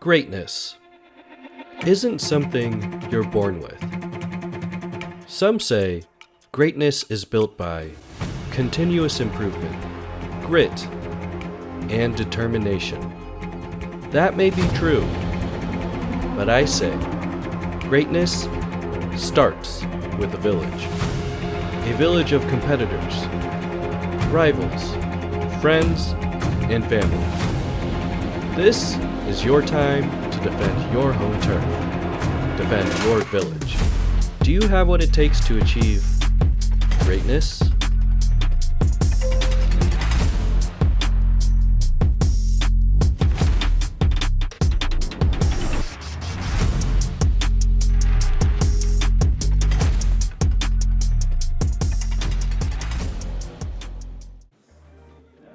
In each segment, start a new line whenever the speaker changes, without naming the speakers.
Greatness isn't something you're born with. Some say greatness is built by continuous improvement, grit, and determination. That may be true, but I say greatness starts with a village. A village of competitors, rivals, friends, and family. This is your time to defend your home turf, defend your village. Do you have what it takes to achieve greatness?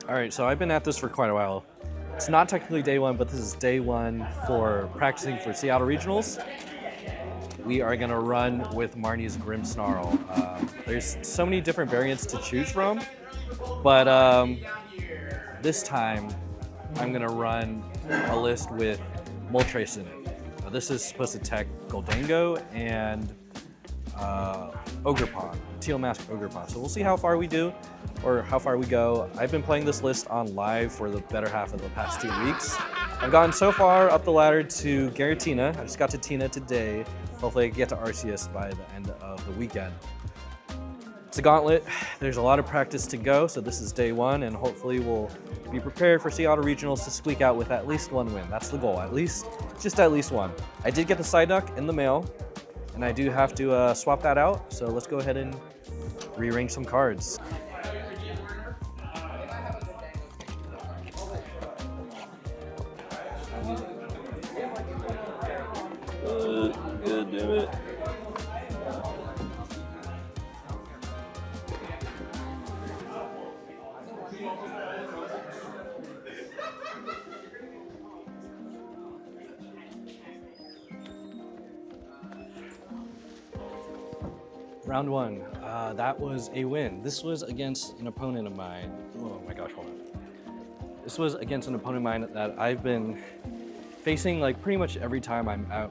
All right, so I've been at this for quite a while. It's not technically day one, but this is day one for practicing for Seattle Regionals. We are gonna run with Marnie's Grimmsnarl. There's so many different variants to choose from, but this time I'm gonna run a list with Moltres in it. This is supposed to tech Goldango and Ogerpon, Teal Mask Ogerpon. So we'll see how far we do, or how far we go. I've been playing this list on live for the better half of the past 2 weeks. I've gotten so far up the ladder to Giratina. I just got to Tina today. Hopefully I can get to Arceus by the end of the weekend. It's a gauntlet. There's a lot of practice to go, so this is day one, and hopefully we'll be prepared for Seattle Regionals to squeak out with at least one win. That's the goal, just at least one. I did get the Psyduck in the mail, and I do have to swap that out, so let's go ahead and rearrange some cards. God damn it. Round one, that was a win. This was against an opponent of mine. Oh my gosh, hold on. This was against an opponent of mine that I've been facing like pretty much every time I'm at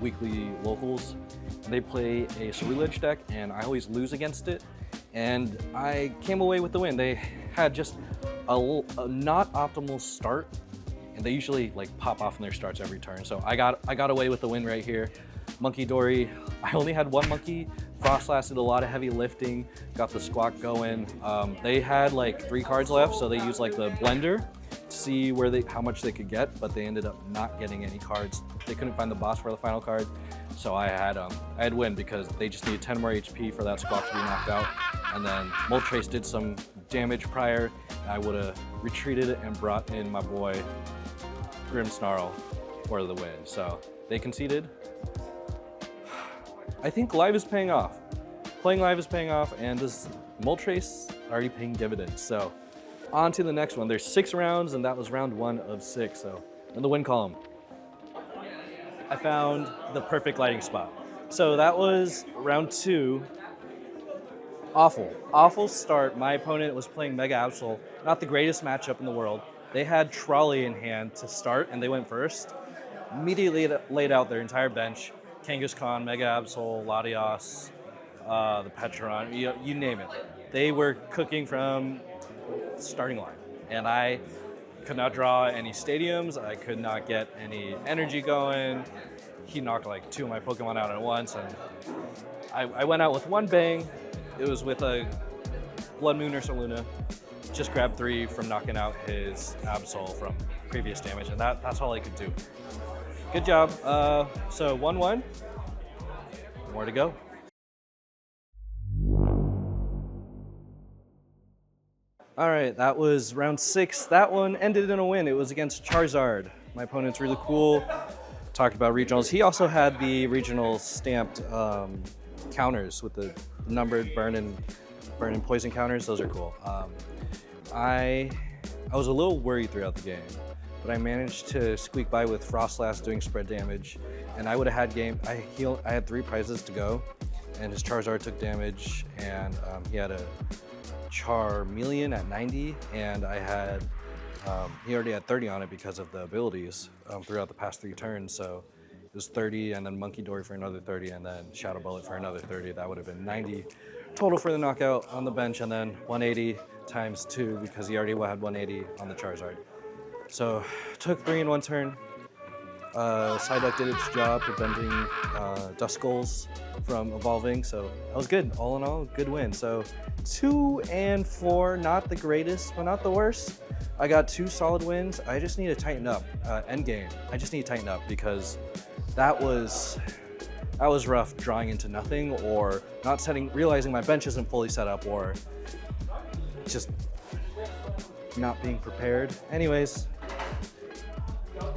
weekly locals. They play a Ceruledge deck and I always lose against it. And I came away with the win. They had just a not optimal start, and they usually like pop off in their starts every turn. So I got away with the win right here. Monkey Dory, I only had one monkey. Frostlass did a lot of heavy lifting, got the squawk going. They had like 3 cards left, so they used like the blender to see how much they could get, but they ended up not getting any cards. They couldn't find the boss for the final card, so I had win because they just needed 10 more HP for that squawk to be knocked out. And then Moltres did some damage prior, and I would have retreated and brought in my boy Grimmsnarl for the win. So they conceded. I think live is paying off. Playing live is paying off, and this Moltres already paying dividends. So on to the next one. There's 6 rounds, and that was round 1 of 6. So in the win column, I found the perfect lighting spot. So that was round 2. Awful start. My opponent was playing Mega Absol, not the greatest matchup in the world. They had Trolley in hand to start, and they went first. Immediately laid out their entire bench. Kangaskhan, Mega Absol, Latios, the Petron, you name it. They were cooking from starting line, and I could not draw any stadiums. I could not get any energy going. He knocked like 2 of my Pokemon out at once, and I went out with one bang. It was with a Blood Moon or Saluna. Just grabbed 3 from knocking out his Absol from previous damage, and that's all I could do. Good job. So 1-1. More to go. All right, that was round 6. That one ended in a win. It was against Charizard. My opponent's really cool. Talked about regionals. He also had the regional stamped counters with the numbered burn and poison counters. Those are cool. I was a little worried throughout the game, but I managed to squeak by with Frostlass doing spread damage, and I would have had game. I had 3 prizes to go, and his Charizard took damage, and he had a Charmeleon at 90, and I had He already had 30 on it because of the abilities throughout the past 3 turns. So it was 30, and then Monkey Dory for another 30, and then Shadow Bullet for another 30. That would have been 90 total for the knockout on the bench, and then 180 times 2 because he already had 180 on the Charizard. So took 3 in 1 turn. Psyduck did its job preventing Duskulls from evolving, so that was good. All in all, good win. So 2 and 4, not the greatest, but not the worst. I got 2 solid wins. I just need to tighten up. End game, I just need to tighten up because that was rough, drawing into nothing, or not realizing my bench isn't fully set up, or just not being prepared. Anyways,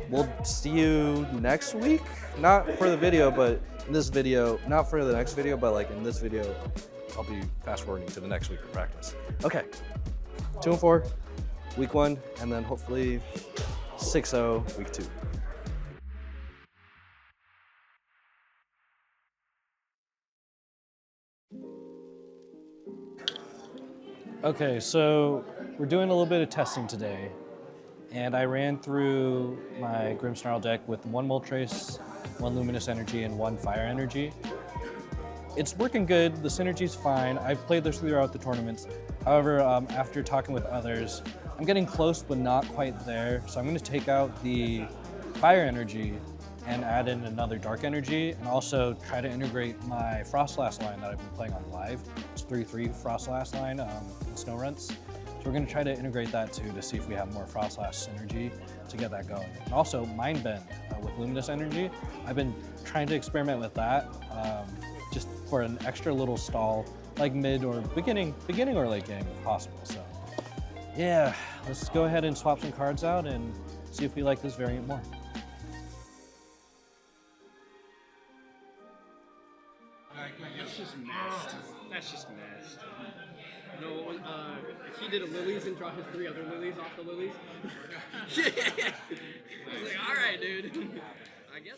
we'll see you next week. Not for the video, but in this video. Not for the next video, but like in this video, I'll be fast forwarding to the next week of practice. Okay, 2 and 4, week 1, and then hopefully 6-0 week 2. Okay, so we're doing a little bit of testing today, and I ran through my Grimmsnarl deck with 1 Moltres, 1 Luminous Energy, and 1 Fire Energy. It's working good, the synergy's fine. I've played this throughout the tournaments. However, after talking with others, I'm getting close but not quite there, so I'm going to take out the Fire Energy and add in another Dark Energy, and also try to integrate my Frostlass line that I've been playing on live. It's 3-3 Frostlass line in Snow Runs. So we're gonna try to integrate that too to see if we have more Frostlass synergy to get that going. And also Mind Bend with Luminous Energy. I've been trying to experiment with that just for an extra little stall, like mid or beginning or late game if possible. So yeah, let's go ahead and swap some cards out and see if we like this variant more.
That's just messed. That's just messed. No, he did a lilies and draw his 3 other lilies off the lilies. I was like, all right, dude. I guess.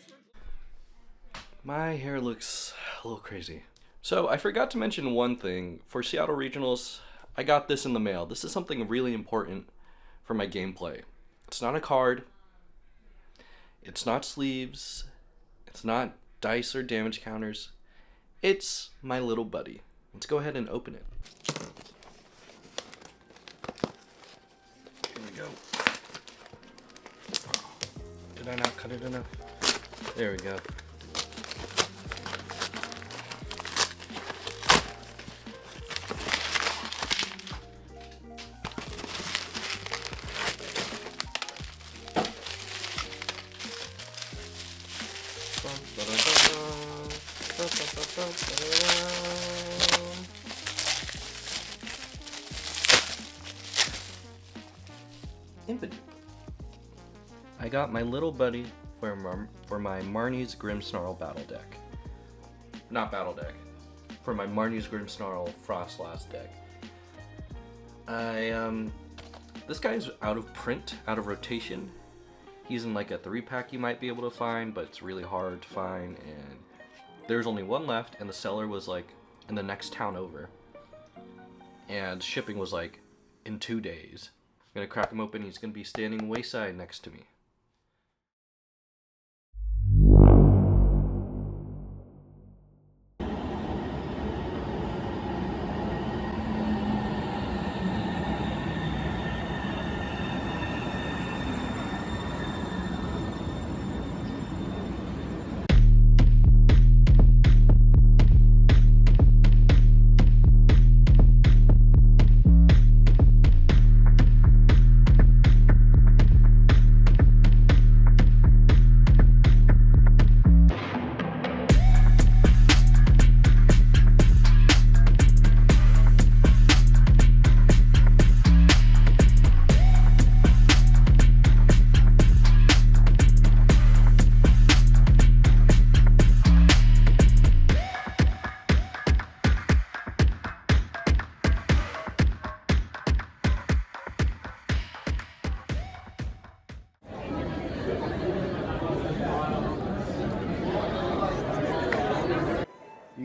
My hair looks a little crazy. So I forgot to mention one thing. For Seattle Regionals, I got this in the mail. This is something really important for my gameplay. It's not a card. It's not sleeves. It's not dice or damage counters. It's my little buddy. Let's go ahead and open it. Here we go. Did I not cut it enough? There we go. I got my little buddy for my Marnie's Grimmsnarl battle deck. Not battle deck. For my Marnie's Grimmsnarl Frostlass deck. This guy's out of print, out of rotation. He's in like a 3-pack you might be able to find, but it's really hard to find, and there's only 1 left, and the seller was like in the next town over. And shipping was like in 2 days. I'm gonna crack him open, he's gonna be standing wayside next to me.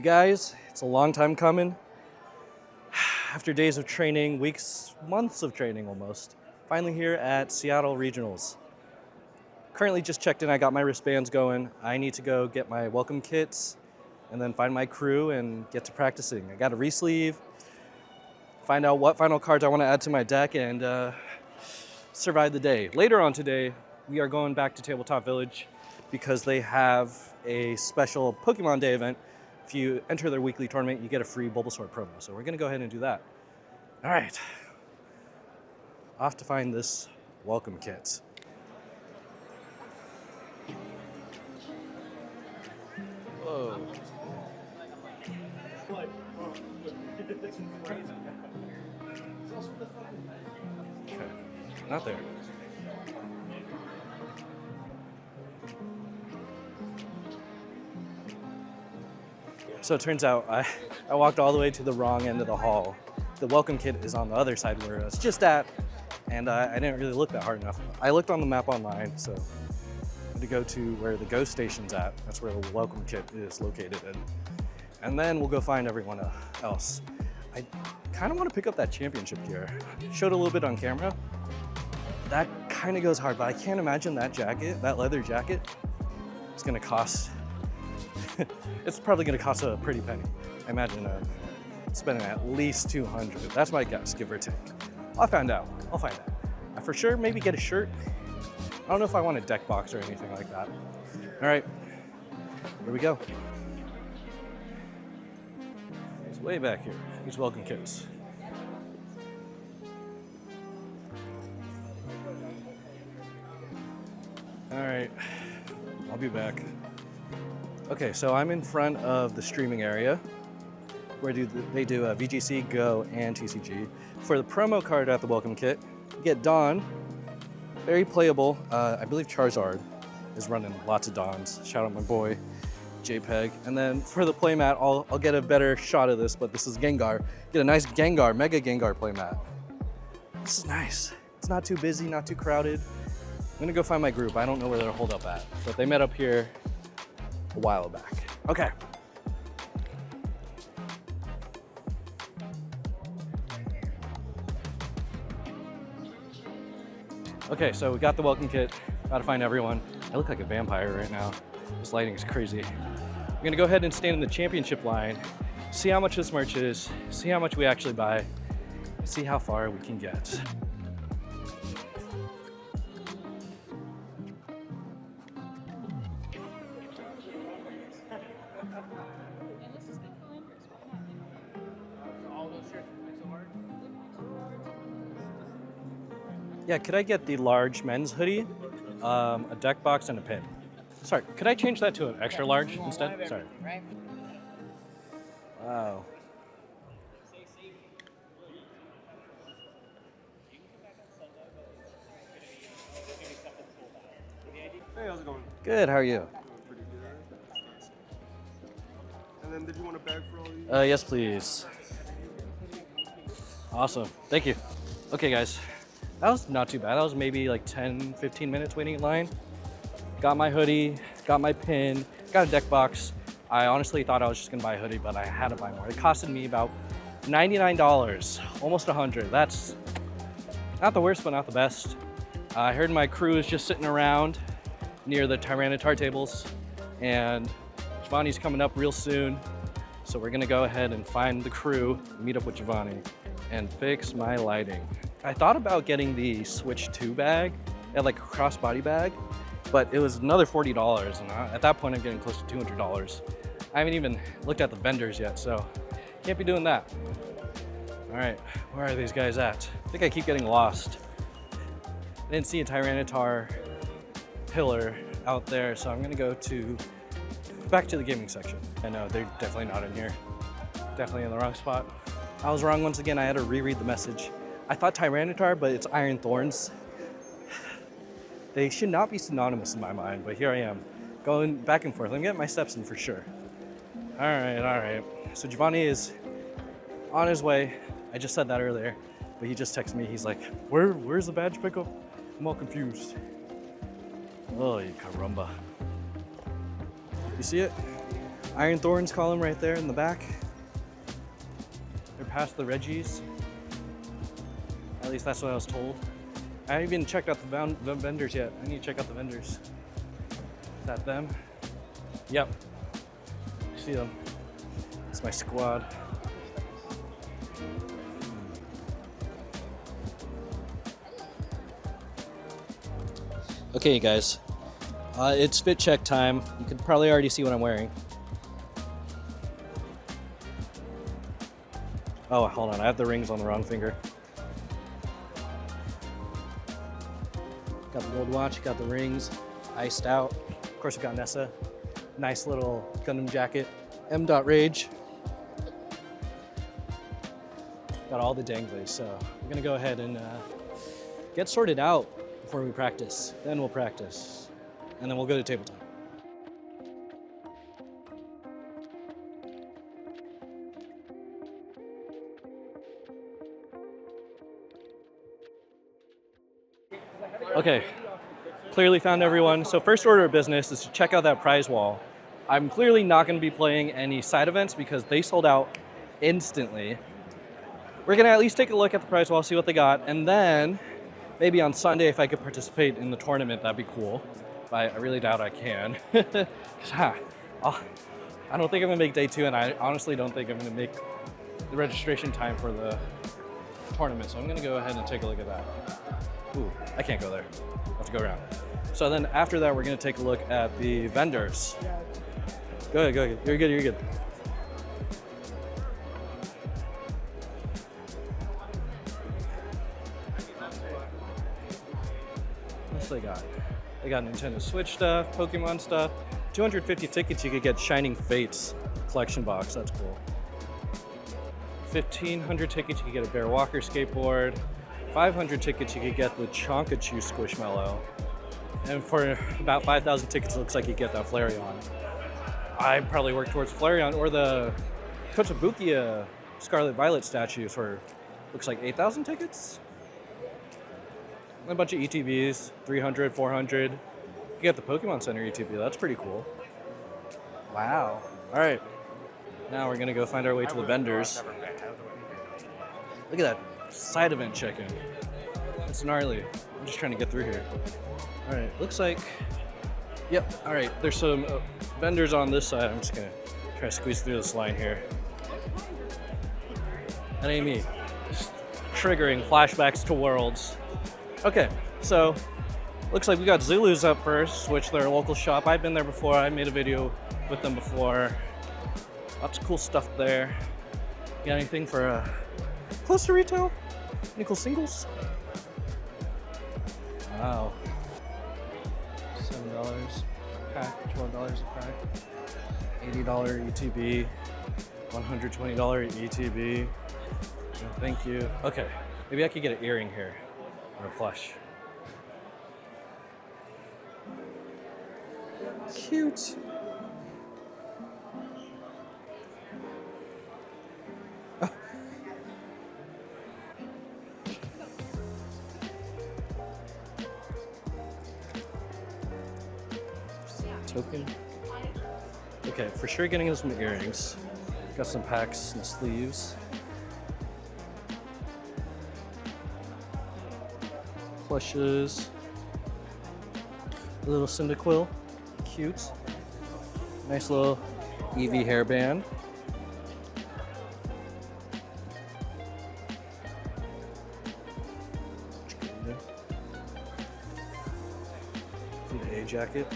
Guys, it's a long time coming. After days of training, weeks, months of training almost, Finally here at Seattle Regionals. Currently just checked in, I got my wristbands going. I need to go get my welcome kits and then find my crew and get to practicing. I got to re-sleeve, find out what final cards I want to add to my deck, and survive the day. Later on today, we are going back to Tabletop Village because they have a special Pokemon Day event. If you enter their weekly tournament, you get a free Bulbasaur promo. So we're gonna go ahead and do that. All right, off to find this welcome kit. Whoa. Okay, not there. So it turns out I walked all the way to the wrong end of the hall. The welcome kit is on the other side where I was just at, and I didn't really look that hard enough. I looked on the map online, so I'm gonna go to where the Ghost Station's at. That's where the welcome kit is located in. And then we'll go find everyone else. I kind of want to pick up that championship gear. Showed a little bit on camera. That kind of goes hard, but I can't imagine that jacket, that leather jacket, is gonna cost, it's probably gonna cost a pretty penny. I imagine spending at least 200. That's my guess, give or take. I'll find out. I for sure maybe get a shirt. I don't know if I want a deck box or anything like that. All right, here we go. It's way back here, these welcome kits. All right, I'll be back. Okay, so I'm in front of the streaming area where they do VGC, Go, and TCG. For the promo card at the welcome kit, you get Dawn, very playable. I believe Charizard is running lots of Dawns. Shout out my boy, JPEG. And then for the playmat, I'll get a better shot of this, but this is Gengar. Get a nice Gengar, Mega Gengar playmat. This is nice. It's not too busy, not too crowded. I'm gonna go find my group. I don't know where they're holed up at, but they met up here a while back. Okay. Okay, so we got the welcome kit. Gotta find everyone. I look like a vampire right now. This lighting is crazy. I'm gonna go ahead and stand in the championship line, see how much this merch is, see how much we actually buy, and see how far we can get. Yeah, could I get the large men's hoodie, a deck box, and a pin? Sorry, could I change that to an extra large instead? Sorry. Wow.
Hey, how's it going?
Good, how are you?
Pretty good. And then did you want a bag for all of you?
Yes, please. Awesome, thank you. Okay, guys. That was not too bad. That was maybe like 10, 15 minutes waiting in line. Got my hoodie, got my pin, got a deck box. I honestly thought I was just gonna buy a hoodie, but I had to buy more. It costed me about $99, almost 100. That's not the worst, but not the best. I heard my crew is just sitting around near the Tyranitar tables, and Giovanni's coming up real soon. So we're gonna go ahead and find the crew, meet up with Giovanni, and fix my lighting. I thought about getting the Switch 2 bag. It had like a crossbody bag, but it was another $40, and at that point I'm getting close to $200. I haven't even looked at the vendors yet, so can't be doing that. All right, where are these guys at? I think I keep getting lost. I didn't see a Tyranitar pillar out there, so I'm gonna go back to the gaming section. I know, they're definitely not in here. Definitely in the wrong spot. I was wrong once again, I had to reread the message. I thought Tyranitar, but it's Iron Thorns. They should not be synonymous in my mind, but here I am, going back and forth. I'm getting my steps in for sure. All right. So Giovanni is on his way. I just said that earlier, but he just texted me. He's like, where's the badge pickup? I'm all confused. Oh, caramba. You see it? Iron Thorns column right there in the back. They're past the Reggies. At least that's what I was told. I haven't even checked out the vendors yet. I need to check out the vendors. Is that them? Yep. See them. It's my squad. Okay, guys. It's fit check time. You can probably already see what I'm wearing. Oh, hold on. I have the rings on the wrong finger. Got the gold watch, got the rings, iced out. Of course, we got Nessa. Nice little Gundam jacket. M.Rage. Got all the danglies, so we're gonna go ahead and get sorted out before we practice. Then we'll practice, and then we'll go to tabletop. Okay, clearly found everyone. So first order of business is to check out that prize wall. I'm clearly not going to be playing any side events because they sold out instantly. We're going to at least take a look at the prize wall, see what they got, and then maybe on Sunday if I could participate in the tournament, that'd be cool. But I really doubt I can. I don't think I'm going to make day 2, and I honestly don't think I'm going to make the registration time for the tournament. So I'm going to go ahead and take a look at that. Ooh, I can't go there. I have to go around. So then after that, we're gonna take a look at the vendors. Go ahead, go ahead. You're good, you're good. What's they got? They got Nintendo Switch stuff, Pokemon stuff. 250 tickets, you could get Shining Fates collection box. That's cool. 1,500 tickets, you could get a Bear Walker skateboard. 500 tickets, you could get the Chonkachu Squishmallow. And for about 5,000 tickets, it looks like you get that Flareon. I'd probably work towards Flareon or the Kotobukiya Scarlet Violet statue for, looks like 8,000 tickets? A bunch of ETBs, 300, 400. You get the Pokemon Center ETB, that's pretty cool. Wow. All right, now we're gonna go find our way to the vendors. Look at that. Side event check-in. It's gnarly. I'm just trying to get through here. All right, looks like, yep, all right, there's some vendors on this side. I'm just gonna try to squeeze through this line here. That ain't me. Just triggering flashbacks to Worlds. Okay, so looks like we got Zulu's up first, which they're a local shop. I've been there before. I made a video with them before. Lots of cool stuff there. You got anything for close to retail? Any cool singles? Wow. $7 a pack, $12 a pack. $80 ETB, $120 ETB. No, thank you. Okay, maybe I could get an earring here or a plush. Cute. Token. Okay, for sure getting us some earrings. Got some packs and sleeves. Plushes. A little Cyndaquil. Cute. Nice little Eevee hairband. The A jacket.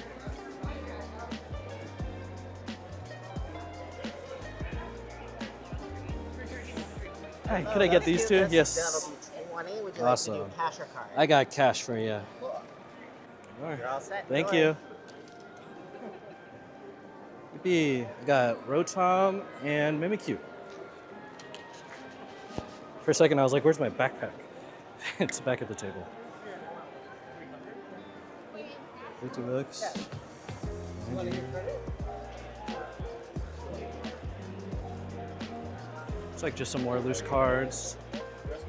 Hey, could I get these two? Yes.
That'll be 20. Would you
Awesome.
like to do cash or card?
I got cash for you.
Cool.
All right.
You're all set.
Thank
Go
you.
ahead.
Yippee. I got Rotom and Mimikyu. For a second, I was like, where's my backpack? It's back at the table. $50. It's like just some more loose cards.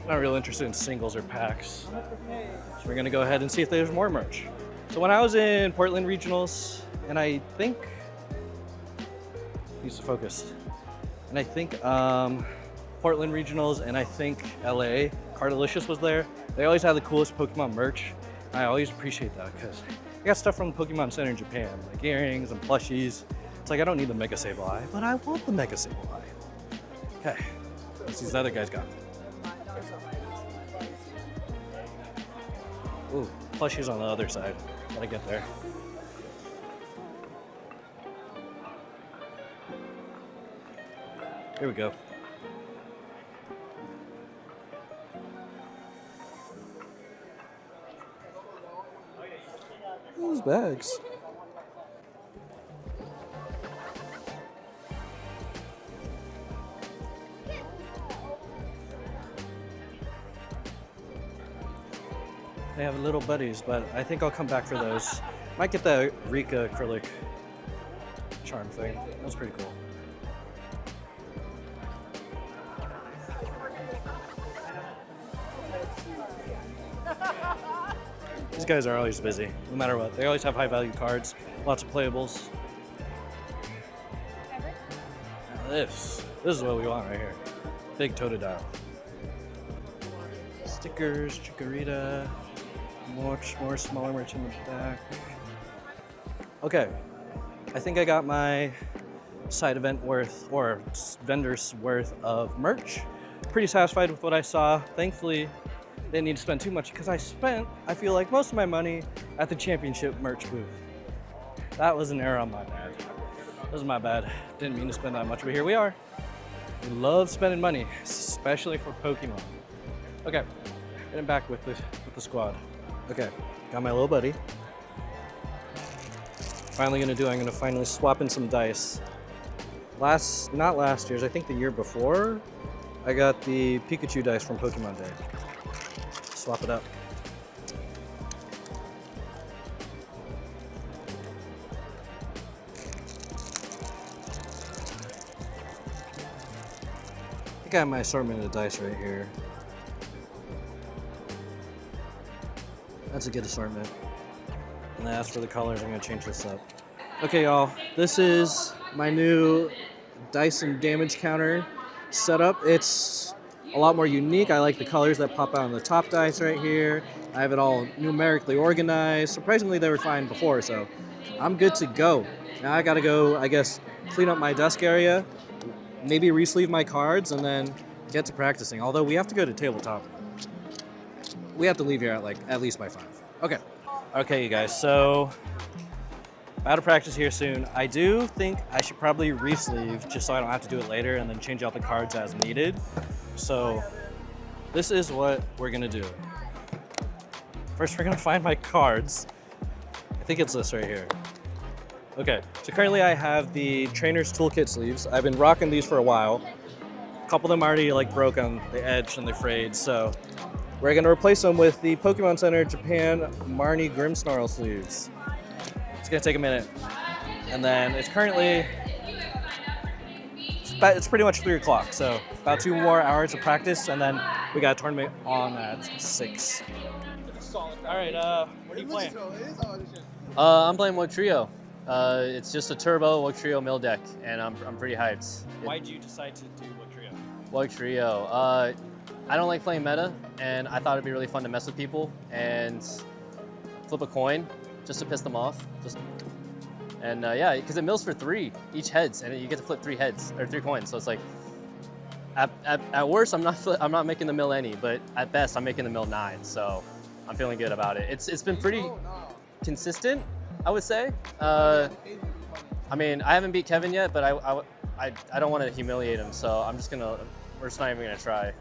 Not real interested in singles or packs. So we're gonna go ahead and see if there's more merch. So when I was in Portland Regionals, and I think, needs to focus. And I think Portland Regionals and I think LA, Cardalicious was there. They always have the coolest Pokemon merch. I always appreciate that because I got stuff from the Pokemon Center in Japan, like earrings and plushies. It's like I don't need the Mega Sableye, but I want the Mega Sableye. Okay, what's these other guys got? Ooh, plushies on the other side. Gotta get there. Here we go. Those bags. They have little buddies, but I think I'll come back for those. Might get the Rika acrylic charm thing. That's pretty cool. These guys are always busy, no matter what. They always have high value cards, lots of playables. Now this is what we want right here. Big Totodile. Stickers, Chikorita, more smaller merch in the back. Okay, I think I got my side event worth, or vendor's worth of merch. Pretty satisfied with what I saw. Thankfully, didn't need to spend too much because I spent, I feel like, most of my money at the championship merch booth. That was an error on my bad. That was my bad. Didn't mean to spend that much, but here we are. We love spending money, especially for Pokemon. Okay, getting back with the squad. Okay, got my little buddy. I'm gonna finally swap in some dice. Not last year's, I think the year before, I got the Pikachu dice from Pokemon Day. Swap it up. I think I have my assortment of dice right here. That's a good assortment. And as for the colors, I'm gonna change this up. Okay, y'all, this is my new dice and damage counter setup. It's a lot more unique. I like the colors that pop out on the top dice right here. I have it all numerically organized. Surprisingly, they were fine before, so I'm good to go. Now I gotta go, I guess, clean up my desk area, maybe re-sleeve my cards, and then get to practicing. Although we have to go to tabletop. We have to leave here at least by 5. Okay. Okay, you guys, so out of practice here soon. I do think I should probably re-sleeve just so I don't have to do it later and then change out the cards as needed. So this is what we're gonna do. First, we're gonna find my cards. I think it's this right here. Okay, so currently I have the Trainer's Toolkit sleeves. I've been rocking these for a while. A couple of them already broke on the edge and they're frayed, so we're gonna replace them with the Pokemon Center Japan Marnie Grimmsnarl sleeves. It's gonna take a minute. And then it's currently, it's pretty much 3 o'clock, so about 2 more hours of practice, and then we got a tournament on at 6. All right, what are you playing?
I'm playing Woke Trio. It's just a turbo Woke Trio mill deck, and I'm pretty hyped.
Why did you decide to do Woke Trio?
Woke Trio. I don't like playing meta, and I thought it'd be really fun to mess with people and flip a coin just to piss them off. Yeah, because it mills for 3 each heads, and you get to flip 3 heads or 3 coins. So it's like, at worst, I'm not making the mill any, but at best, I'm making the mill 9. So I'm feeling good about it. It's been pretty consistent, I would say. I mean, I haven't beat Kevin yet, but I don't want to humiliate him, so we're just not even gonna try.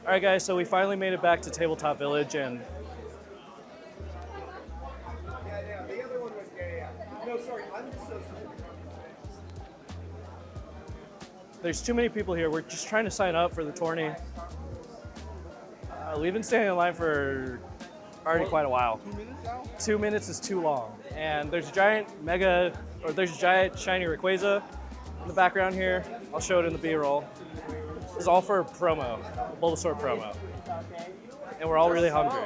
All right, guys, so we finally made it back to Tabletop Village, and there's too many people here. We're just trying to sign up for the tourney. We've been standing in line for already quite a while. 2 minutes is too long. And there's a giant shiny Rayquaza in the background here. I'll show it in the B-roll. This is all for a promo, a Bulbasaur promo. And we're all really hungry.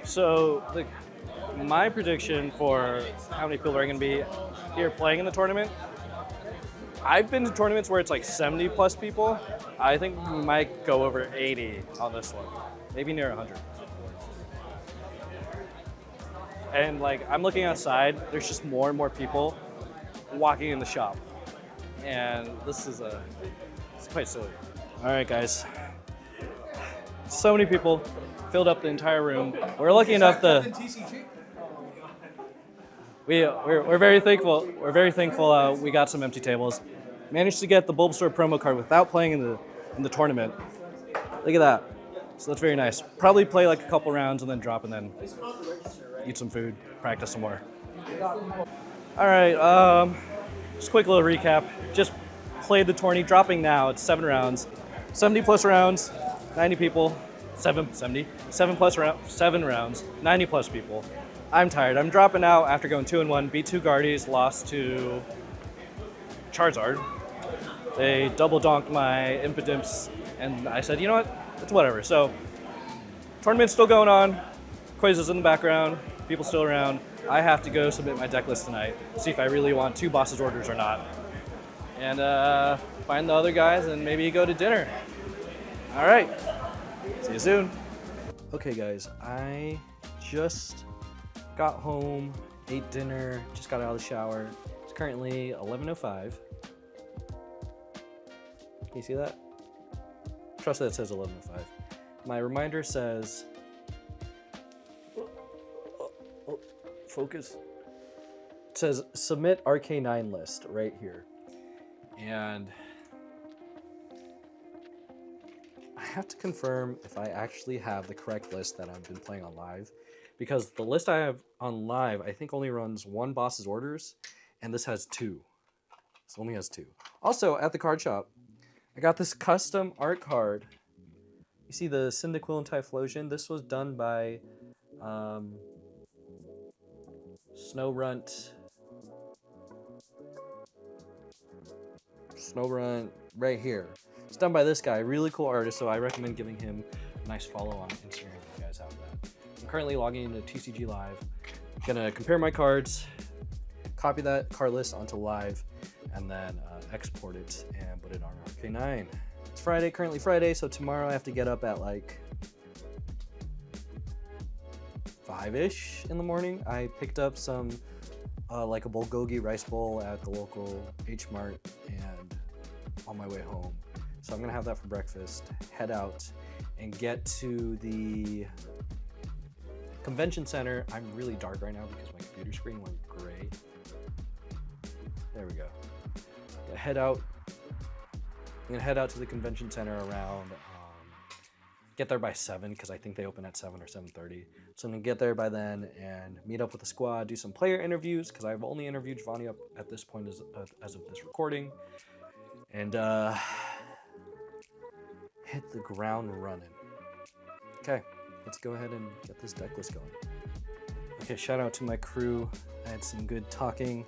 So my prediction for how many people are going to be here playing in the tournament, I've been to tournaments where it's like 70 plus people. I think we might go over 80 on this one, maybe near 100. And like, I'm looking outside, there's just more and more people walking in the shop. And this is it's quite silly. All right, guys. So many people filled up the entire room. We're lucky enough we're very thankful. We're very thankful we got some empty tables. Managed to get the Bulbasaur promo card without playing in the tournament. Look at that. So that's very nice. Probably play like a couple rounds and then drop and then eat some food, practice some more. All right, just a quick little recap. Just played the tourney, dropping now. It's 7 rounds, 70 plus rounds, 90 people, 7 rounds, 90 plus people. I'm tired. I'm dropping out after going 2-1, beat 2 Guardies, lost to Charizard. They double donked my Impidimps, and I said, you know what? It's whatever. So, tournament's still going on. Quiz is in the background. People still around. I have to go submit my deck list tonight, see if I really want 2 bosses orders or not. And find the other guys and maybe go to dinner. All right. See you soon. Okay, guys. I just got home, ate dinner, just got out of the shower. It's currently 11:05. Can you see that? Trust that it says 11:05. My reminder says, focus. It says submit RK9 list right here. And I have to confirm if I actually have the correct list that I've been playing on live, because the list I have on live I think only runs 1 boss's orders, and this has 2. This only has 2. Also, at the card shop, I got this custom art card. You see the Cyndaquil and Typhlosion? This was done by Snowrunt right here. It's done by this guy, really cool artist, so I recommend giving him a nice follow on Instagram if you guys have that. I'm currently logging into TCG Live. I'm gonna compare my cards, copy that card list onto Live, and then export it and put it on RK9. It's Friday, currently Friday, so tomorrow I have to get up at like 5-ish in the morning. I picked up some like a bulgogi rice bowl at the local H Mart and on my way home. So I'm gonna have that for breakfast, head out and get to the convention center. I'm really dark right now because my computer screen went gray. There we go. I'm gonna head out to the convention center around, get there by 7 because I think they open at 7 or 7:30. So I'm gonna get there by then and meet up with the squad, do some player interviews because I've only interviewed Giovanni up at this point as of this recording, and hit the ground running. Okay, let's go ahead and get this deck list going. Okay, shout out to my crew. I had some good talking.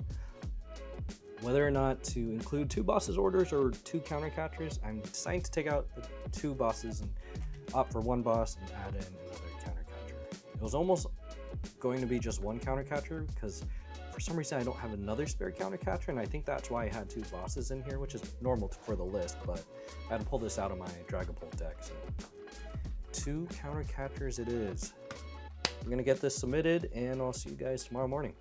Whether or not to include 2 bosses orders or 2 counter catchers, I'm deciding to take out the 2 bosses and opt for 1 boss and add in another counter catcher. It was almost going to be just 1 counter catcher because for some reason I don't have another spare counter catcher, and I think that's why I had 2 bosses in here, which is normal for the list, but I had to pull this out of my Dragapult deck. So 2 counter catchers it is. I'm gonna get this submitted and I'll see you guys tomorrow morning.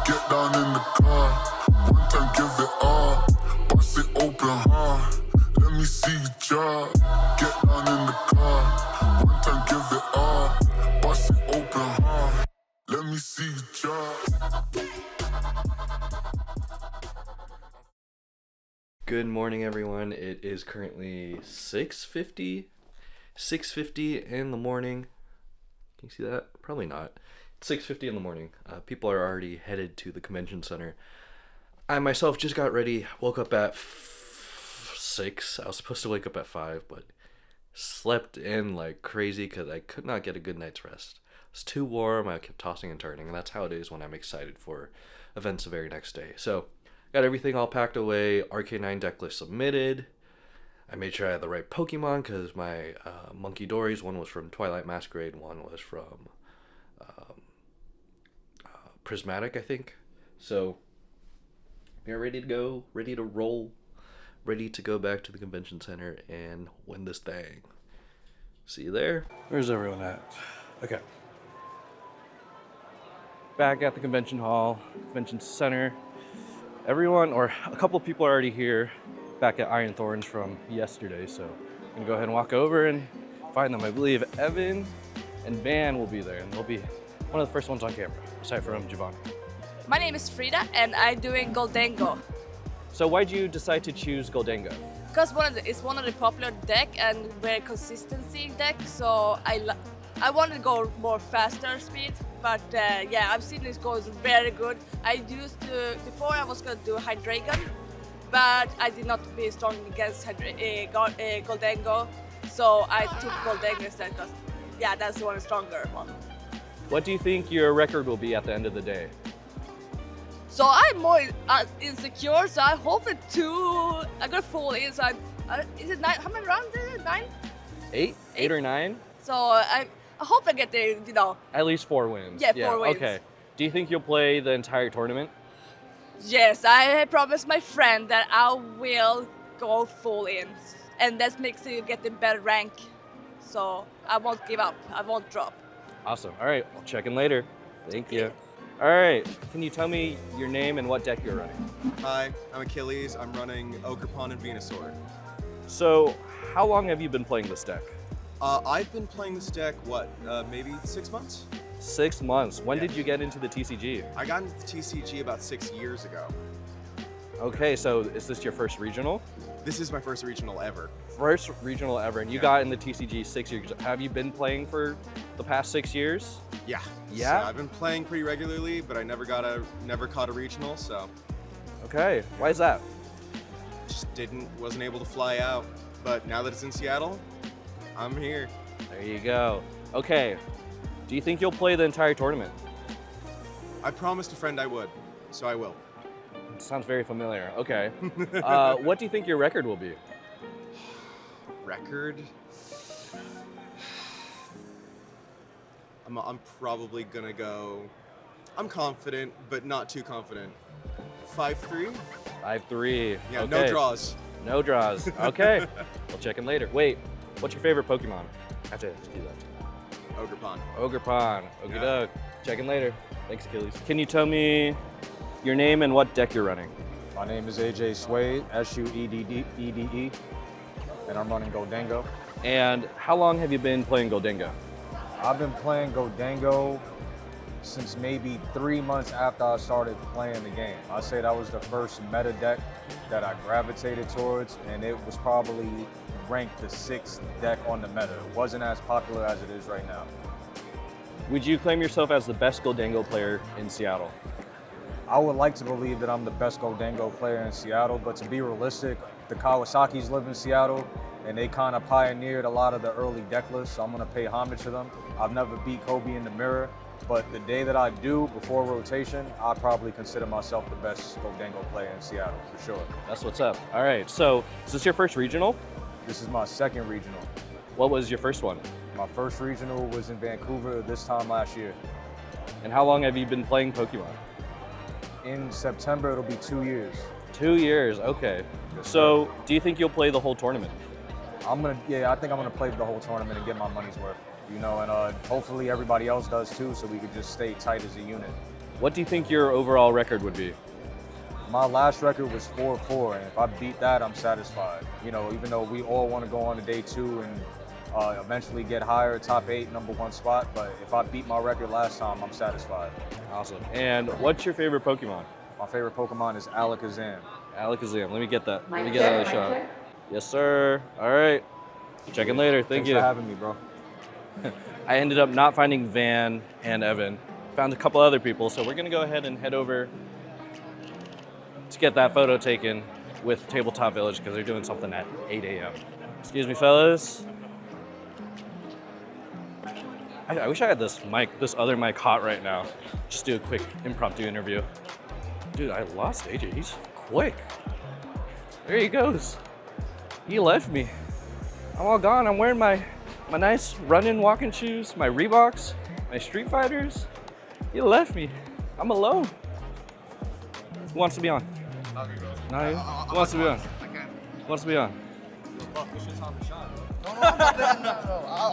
Get down in the car, one time give it all, bust it open hard, let me see you drop. Get down in the car, one time give it all, bust it open hard, let me see you drop.
Good morning, everyone. It is currently 6:50 in the morning. Can you see that? Probably not. It's 6:50 in the morning. People are already headed to the convention center. I myself just got ready, woke up at 6. I was supposed to wake up at 5, but slept in like crazy because I could not get a good night's rest. It was too warm, I kept tossing and turning, and that's how it is when I'm excited for events the very next day. So, got everything all packed away, RK9 deck list submitted. I made sure I had the right Pokemon because my Monkey Dories, one was from Twilight Masquerade, one was from Prismatic, I think. So, we're ready to go, ready to roll, ready to go back to the convention center and win this thing. See you there.
Where's everyone at? Okay. Back at the convention hall, convention center. Everyone, or a couple people are already here, back at Iron Thorns from yesterday, so I'm gonna go ahead and walk over and find them. I believe Evan and Van will be there, and they'll be one of the first ones on camera, aside from Giovanni.
My name is Frida and I'm doing Goldengo.
So why'd you decide to choose Goldengo?
Because it's one of the popular deck and very consistency deck, so I wanted to go more faster speed, but yeah, I've seen this goes very good. Before I was gonna do Hydreigon, but I did not be strong against Goldengo, so I took Goldengo instead because yeah, that's one stronger one.
What do you think your record will be at the end of the day?
So I'm more insecure, so I hope I'm gonna fall in, so is it 9, how many rounds is it, 9?
8? 8 or 9?
So I hope I get there,
At least 4 wins.
Yeah, 4 wins.
Okay. Do you think you'll play the entire tournament?
Yes, I promised my friend that I will go full in, and that makes you get the better rank. So I won't give up, I won't drop.
Awesome. All right, I'll check in later. Thank you. All right, can you tell me your name and what deck you're running?
Hi, I'm Achilles. I'm running Ogerpon and Venusaur.
So, how long have you been playing this deck?
I've been playing this deck, maybe 6 months?
6 months. When
Yeah.
did you get into the TCG?
I got into the TCG about 6 years ago.
Okay, so is this your first regional?
This is my first regional ever.
First regional ever, and you
Yeah.
got in the TCG 6 years. Have you been playing for the past 6 years?
Yeah.
Yeah?
So I've been playing pretty regularly, but I never caught a regional, so
Okay, why is that?
just wasn't able to fly out. But now that it's in Seattle, I'm here.
There you go. Okay, do you think you'll play the entire tournament?
I promised a friend I would, so I will.
Sounds very familiar. Okay. What do you think your record will be?
Record? I'm probably gonna go. I'm confident, but not too confident. 5-3?
5-3.
Yeah,
okay.
no draws.
No draws. Okay. We'll check in later. Wait, what's your favorite Pokemon? I have to do that.
Ogerpon.
Ogerpon. Okie
Yeah.
doke. Check in later. Thanks, Achilles. Can you tell me your name and what deck you're running?
My name is AJ Suede, Sueddede, and I'm running Goldengo.
And how long have you been playing Goldengo?
I've been playing Goldengo since maybe 3 months after I started playing the game. I say that was the first meta deck that I gravitated towards, and it was probably ranked the 6th deck on the meta. It wasn't as popular as it is right now.
Would you claim yourself as the best Goldengo player in Seattle?
I would like to believe that I'm the best Goldengo player in Seattle, but to be realistic, the Kawasaki's live in Seattle, and they kind of pioneered a lot of the early deck lists, so I'm going to pay homage to them. I've never beat Kobe in the mirror, but the day that I do, before rotation, I probably consider myself the best Goldengo player in Seattle, for sure.
That's what's up. All right, so is this your first regional?
This is my second regional.
What was your first one?
My first regional was in Vancouver this time last year.
And how long have you been playing Pokemon?
In September, it'll be 2 years.
2 years, okay. So, do you think you'll play the whole tournament?
I think I'm gonna play the whole tournament and get my money's worth. And hopefully everybody else does too, so we could just stay tight as a unit.
What do you think your overall record would be?
My last record was 4-4, and if I beat that, I'm satisfied. Even though we all want to go on to day 2 and eventually get higher, top 8, number 1 spot, but if I beat my record last time, I'm satisfied.
Awesome. And what's your favorite Pokemon?
My favorite Pokemon is Alakazam.
Alakazam. Let me get that. Let me get another shot. Yes, sir. All right. Check in later. Thanks
for having me, bro.
I ended up not finding Van and Evan. Found a couple other people, so we're gonna go ahead and head over to to get that photo taken with Tabletop Village because they're doing something at 8 a.m. Excuse me, fellas. I wish I had this other mic hot right now. Just do a quick impromptu interview. Dude, I lost AJ. He's quick. There he goes. He left me. I'm all gone. I'm wearing my nice running walking shoes, my Reeboks, my Street Fighters. He left me. I'm alone. Who wants to be on? Not you? Who wants to be on? Who wants to be on?
No.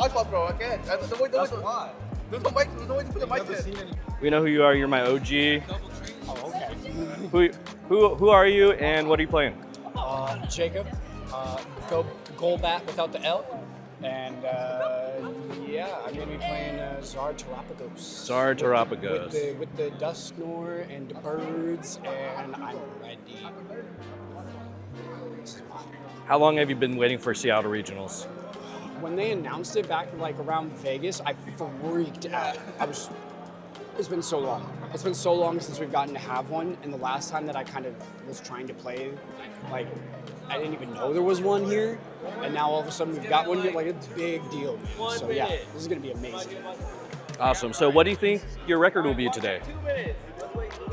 I thought, bro, I can't. There's no way to put the mic in.
We know who you are. You're my OG.
Oh, okay.
Who are you and what are you playing?
Jacob. Goal bat without the L. And yeah, I'm gonna be playing Czar Terapagos.
Czar Terapagos.
With the dust snore and the birds, and I'm ready.
How long have you been waiting for Seattle Regionals?
When they announced it back like around Vegas, I freaked out. It's been so long. It's been so long since we've gotten to have one, and the last time that I kind of was trying to play, like, I didn't even know there was one here, and now all of a sudden we've got one here. Like, it's a big deal, man. So yeah, this is gonna be amazing.
Awesome. So what do you think your record will be today?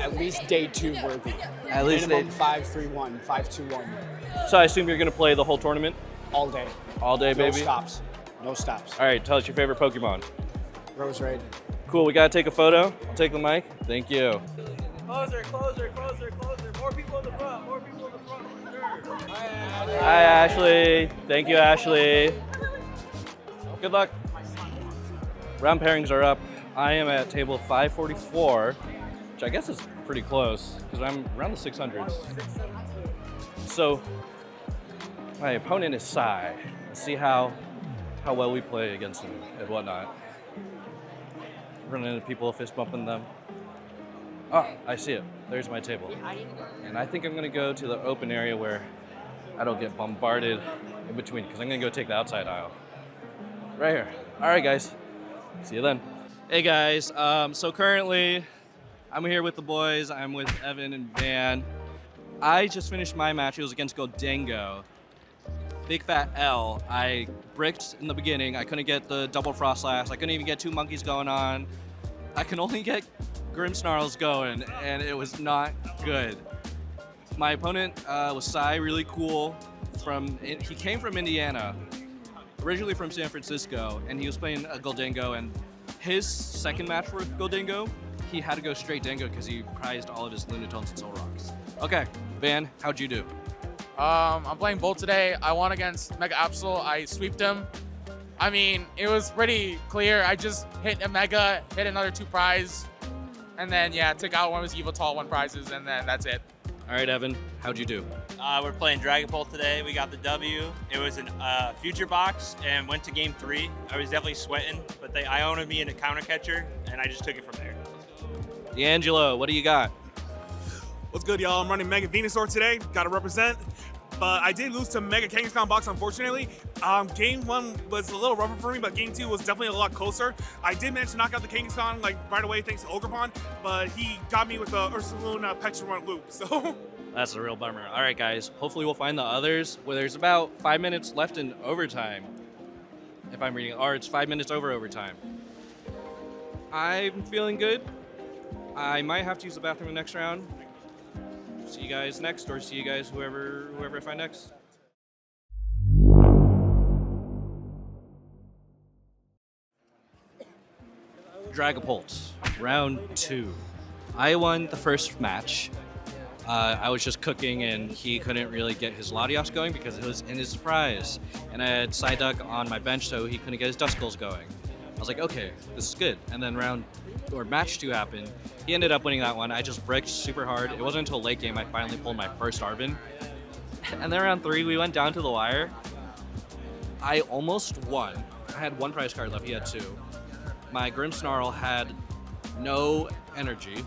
At least day 2 worthy.
At least
minimum 5-3-1, 5-2-1.
So I assume you're gonna play the whole tournament?
All day.
All day, baby?
No stops. No stops.
All right, tell us your favorite Pokemon.
Rose Raid.
Cool, we gotta take a photo. I'll take the mic. Thank you.
Closer. More people in the front. Sure.
Hi, Ashley. Thank you, Ashley. Good luck. Round pairings are up. I am at table 544, which I guess is pretty close because I'm around the 600s. So my opponent is Sai. Let's see how well we play against him and whatnot. Running into people, fist bumping them. Oh, I see it. There's my table. And I think I'm gonna go to the open area where I don't get bombarded in between because I'm gonna go take the outside aisle. Right here. All right, guys. See you then. Hey guys, so currently I'm here with the boys. I'm with Evan and Van. I just finished my match. It was against Goldango. Big fat L. I bricked in the beginning. I couldn't get the double frost last. I couldn't even get 2 monkeys going on. I can only get Grimmsnarls going, and it was not good. My opponent was Sai, really cool. He came from Indiana, originally from San Francisco, and he was playing a Goldango, and his second match for Goldango, he had to go straight Dango because he prized all of his Lunatones and Soul Rocks. Okay, Van, how'd you do?
I'm playing Bolt today. I won against Mega Absol. I sweeped him. I mean, it was pretty clear. I just hit a Mega, hit another 2 prize, and then, yeah, took out one of his Evital 1 prizes, and then that's it.
All right, Evan, how'd you do?
We're playing Dragapult today. We got the W. It was a future box and went to game 3. I was definitely sweating, but they Iono'd me in a counter catcher, and I just took it from there.
D'Angelo, what do you got?
What's good, y'all? I'm running Mega Venusaur today. Gotta represent. But I did lose to Mega Kangaskhan box, unfortunately. Game 1 was a little rougher for me, but game 2 was definitely a lot closer. I did manage to knock out the Kangaskhan like right away thanks to Ogrepon, but he got me with the Ursaluna Petra loop, so.
That's a real bummer. All right, guys, hopefully we'll find the others. Well, there's about 5 minutes left in overtime, if I'm reading, or it's 5 minutes over overtime. I'm feeling good. I might have to use the bathroom the next round. See you guys next, or see you guys whoever I find next. Dragapult, round 2. I won the first match. I was just cooking and he couldn't really get his Latios going because it was in his prize. And I had Psyduck on my bench so he couldn't get his Duskulls going. I was like, okay, this is good. And then match 2 happened. He ended up winning that one. I just bricked super hard. It wasn't until late game I finally pulled my first Arven. And then round 3, we went down to the wire. I almost won. I had 1 prize card left, he had 2. My Grimmsnarl had no energy,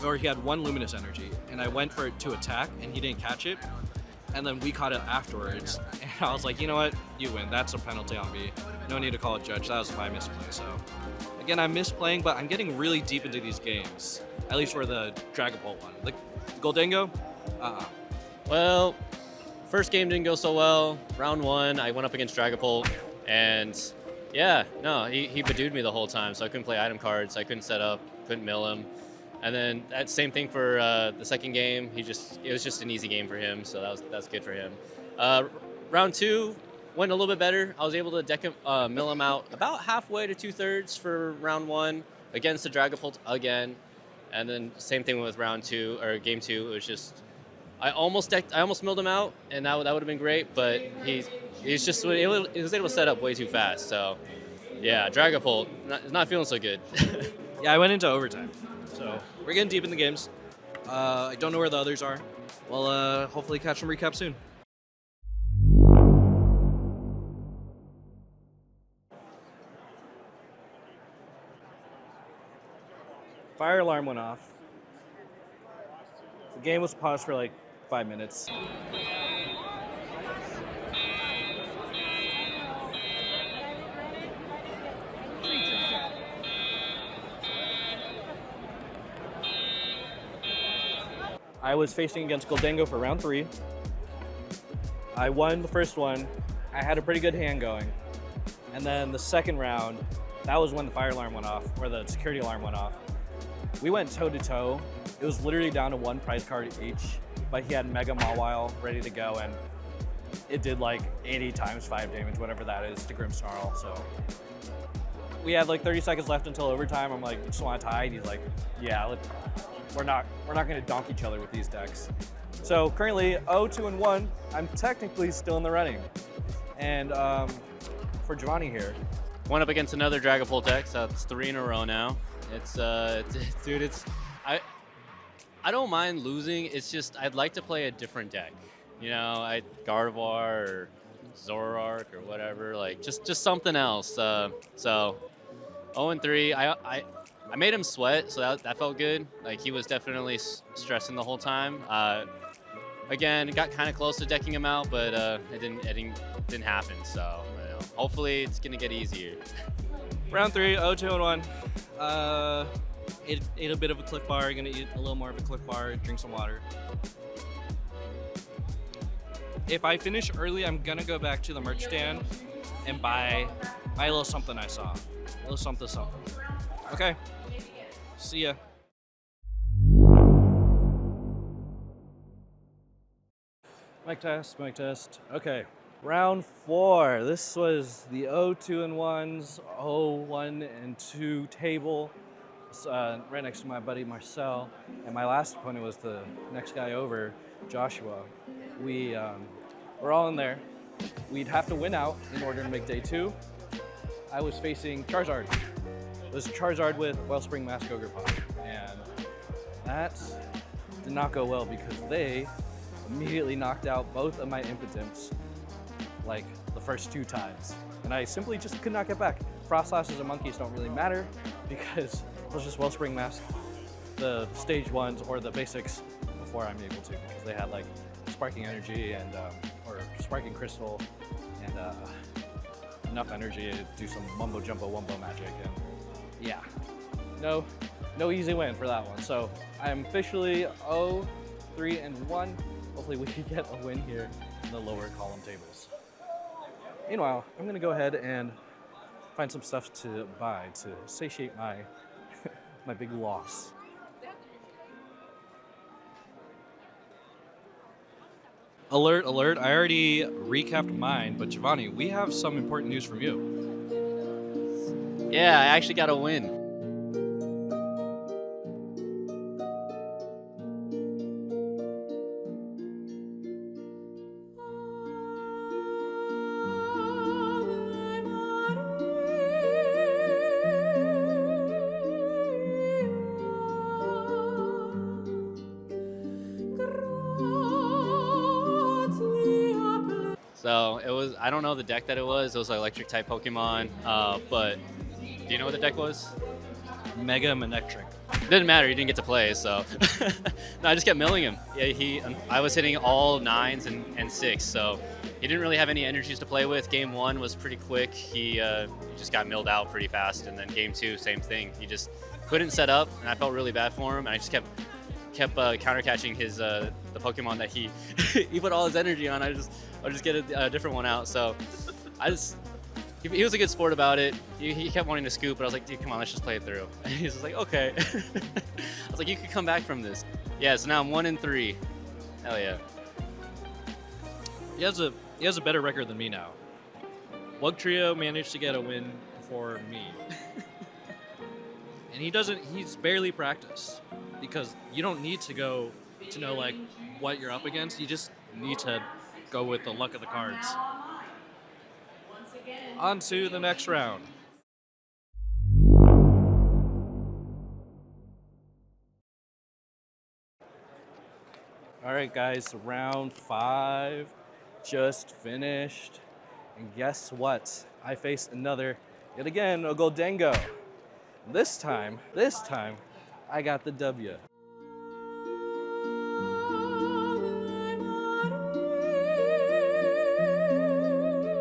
or he had 1 luminous energy, and I went for it to attack, and he didn't catch it. And then we caught it afterwards, and I was like, you know what, you win. That's a penalty on me. No need to call it judge. That was my misplay. So again, I'm misplaying, but I'm getting really deep into these games, at least for the Dragapult one. The Goldango,
Well, first game didn't go so well. Round 1, I went up against Dragapult, and yeah, no, he badooed me the whole time, so I couldn't play item cards, I couldn't set up, couldn't mill him. And then that same thing for the second game. It was just an easy game for him, so that's good for him. Round 2 went a little bit better. I was able to deck him, mill him out about halfway to 2/3 for round 1 against the Dragapult again. And then same thing with round 2 or game 2. It was just I almost milled him out, and that would have been great. But he was able to set up way too fast. So yeah, Dragapult not feeling so good.
Yeah, I went into overtime. So we're getting deep in the games. I don't know where the others are. We'll hopefully catch some recap soon. Fire alarm went off. The game was paused for like 5 minutes. I was facing against Goldango for round 3. I won the first one. I had a pretty good hand going. And then the second round, that was when the fire alarm went off, or the security alarm went off. We went toe to toe. It was literally down to 1 prize card each, but he had Mega Mawile ready to go, and it did like 80 times 5 damage, whatever that is, to Grimmsnarl. So we had like 30 seconds left until overtime. I'm like, you just want to tie? And he's like, yeah, we're not going to donk each other with these decks. So currently 0-2-1. I'm technically still in the running. And for Giovanni here,
Went up against another Dragapult deck, so it's 3 in a row now. It's dude, I don't mind losing. It's just I'd like to play a different deck. You know, Gardevoir or Zoroark or whatever, like just something else. So 0-3. I made him sweat, so that felt good. Like he was definitely stressing the whole time. Again, it got kind of close to decking him out, but it didn't happen. So you know, hopefully it's gonna get easier.
round 3, 0-2-1. Ate a bit of a Cliff Bar. Gonna eat a little more of a Cliff Bar. Drink some water. If I finish early, I'm gonna go back to the merch stand and buy a little something I saw. A little something. Okay. See ya. Mic test. Okay. Round 4. This was the 0-2-1s, 0-1-2 table. It's, right next to my buddy Marcel. And my last opponent was the next guy over, Joshua. We were all in there. We'd have to win out in order to make day 2. I was facing Charizard. It was Charizard with Wellspring Mask Ogerpon. And that did not go well because they immediately knocked out both of my impotents like the first 2 times. And I simply just could not get back. Frostlashes and Monkeys don't really matter because let's just Wellspring Mask the stage 1s or the basics before I'm able to, because they had like Sparking Energy and or Sparking Crystal and enough energy to do some mumbo jumbo wumbo magic, and yeah, no easy win for that one. So I'm officially 0-3-1. Hopefully we can get a win here in the lower column tables. Meanwhile, I'm gonna go ahead and find some stuff to buy to satiate my my big loss. Alert, alert, I already recapped mine, but Giovanni, we have some important news from you.
Yeah, I actually got a win. So it was, I don't know the deck that it was an electric type Pokemon, but do you know what the deck was?
Mega Manectric.
Didn't matter, he didn't get to play, so. No, I just kept milling him. Yeah, I was hitting all 9s and 6, so he didn't really have any energies to play with. Game 1 was pretty quick. He just got milled out pretty fast, and then game 2, same thing. He just couldn't set up, and I felt really bad for him, and I just kept kept counter catching his the Pokemon that he he put all his energy on. I'll just get a different one out. So he was a good sport about it. He kept wanting to scoop, but I was like, dude, come on, let's just play it through. And he's just like, okay. I was like, you could come back from this. Yeah, so now I'm 1-3. Hell yeah.
He has a better record than me now. Wug Trio managed to get a win before me. And he's barely practiced, because you don't need to go to know like what you're up against. You just need to go with the luck of the cards. On to the next round. All right, guys, round 5 just finished. And guess what? I faced yet again, a Goldango. This time, I got the W.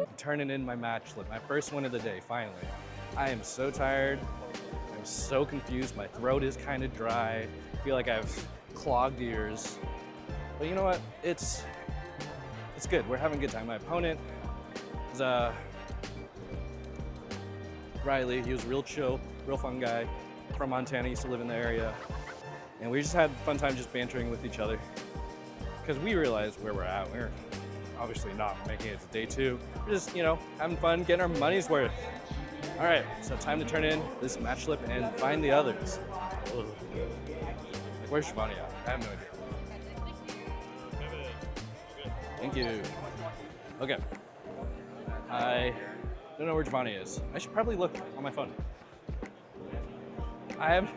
I'm turning in my match slip, my first win of the day, finally. I am so tired. I'm so confused. My throat is kind of dry. I feel like I have clogged ears. But you know what? It's good. We're having a good time. My opponent is Riley. He was real chill, real fun guy from Montana. He used to live in the area. And we just had a fun time just bantering with each other, because we realized where we're at. We're obviously not making it to day 2. We're just, having fun, getting our money's worth. All right, so time to turn in this match slip and find the others. Ugh. Like, where's Shivani at? I have no idea. Thank you. Okay. I don't know where Giovanni is. I should probably look on my phone. I've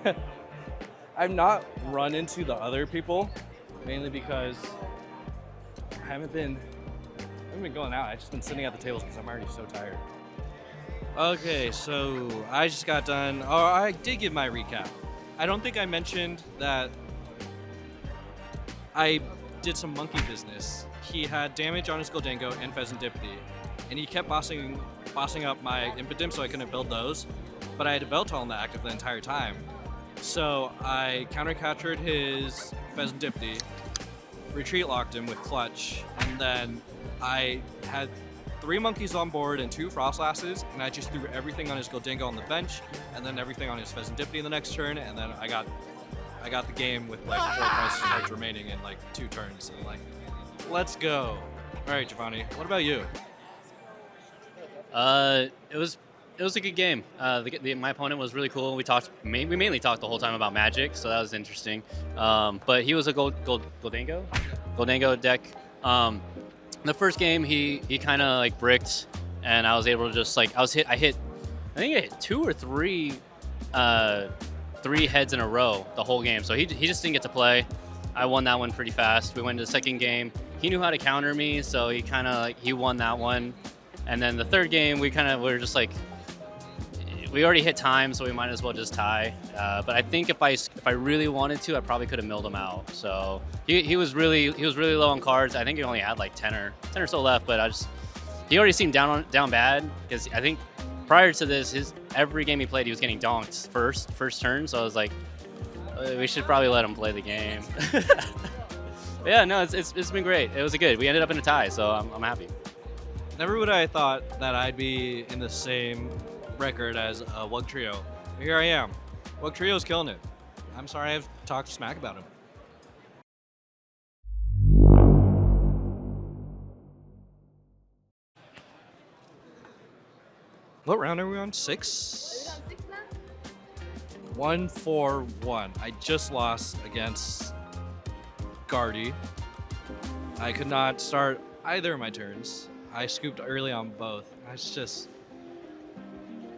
not run into the other people, mainly because I haven't been going out. I've just been sitting at the tables because I'm already so tired. Okay, so I just got done. Oh, I did give my recap. I don't think I mentioned that I did some monkey business. He had damage on his Goldango and Pheasantipity, and he kept bossing up my Impidimp, so I couldn't build those. But I had a Beltal active the entire time. So I counter-captured his Pheasantipity, retreat locked him with Clutch, and then I had 3 monkeys on board and 2 Frostlasses, and I just threw everything on his Goldango on the bench, and then everything on his Pheasantipity in the next turn, and then I got the game with like 4 price cards remaining in like 2 turns, and like, let's go. All right, Giovanni, what about you?
It was a good game. My opponent was really cool. We mainly talked the whole time about Magic, so that was interesting. But he was a Goldango deck. The first game he kind of like bricked, and I was able to just like I think I hit 2 or 3 heads in a row the whole game. So he just didn't get to play. I won that one pretty fast. We went to the second game. He knew how to counter me, so he won that one. And then the third game, we were just like, we already hit time, so we might as well just tie. But I think if I really wanted to, I probably could have milled him out. So he was really low on cards. I think he only had like 10 or so left, but he already seemed down bad, because I think prior to this, every game he played, he was getting donked first turn. So I was like, we should probably let him play the game. But yeah, no, it's been great. It was good. We ended up in a tie, so I'm happy.
Never would I have thought that I'd be in the same record as Wug Trio. Here I am. Wug Trio's killing it. I'm sorry I've talked smack about him. What round are we on? 6? 1-4-1. I just lost against Guardy. I could not start either of my turns. I scooped early on both.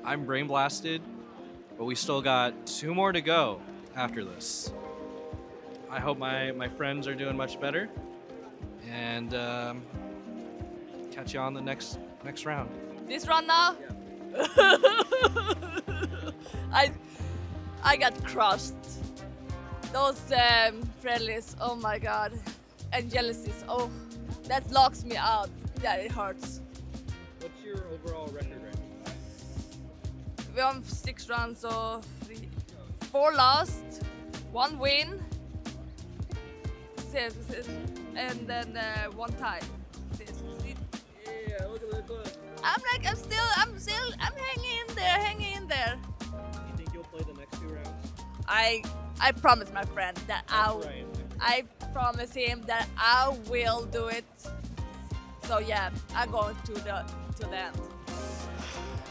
I'm brain blasted, but we still got 2 more to go after this. I hope my friends are doing much better, and catch you on the next round.
This round now? I got crushed. Those friendlies, oh my god, and jealousies, oh, that locks me out. Yeah, it hurts.
What's your overall record right now?
We're on 6 rounds, so 4 lost, 1 win, and then one tie.
Yeah, look at the.
I'm hanging in there.
You think you'll play the next 2 rounds?
I promise my friend that I promise him that I will do it. So yeah, I'm going to the end.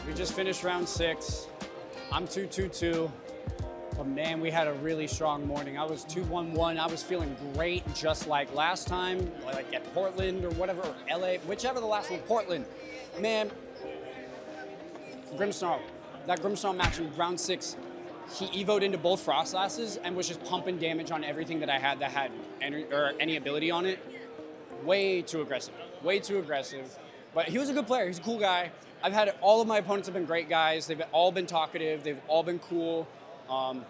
We just finished round 6. I'm 2-2-2. But man, we had a really strong morning. I was 2-1-1. I was feeling great, just like last time, like at Portland or whatever, or LA, whichever the last one, Portland. Man, Grimmsnarl, that Grimmsnarl match in round 6, he evoed into both Frost Lasses and was just pumping damage on everything that I had that had any ability on it. Way too aggressive. But he was a good player. He's a cool guy. All of my opponents have been great guys. They've all been talkative. They've all been cool.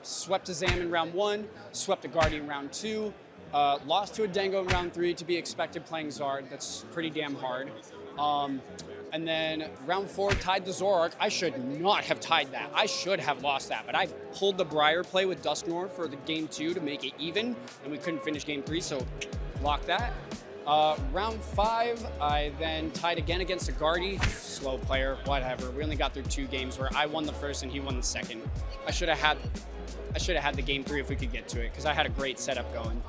Swept a Zam in round 1, swept a Guardian in round 2, lost to a Dango in round 3 to be expected playing Zard. That's pretty damn hard. And then round 4, tied the Zoroark. I should not have tied that. I should have lost that, but I pulled the Briar play with Dusknoir for the game 2 to make it even, and we couldn't finish game 3, so lock that. Round 5, I then tied again against a Guardy. Slow player, whatever. We only got through 2 games where I won the first and he won the second. I should have had the game 3 if we could get to it, because I had a great setup going.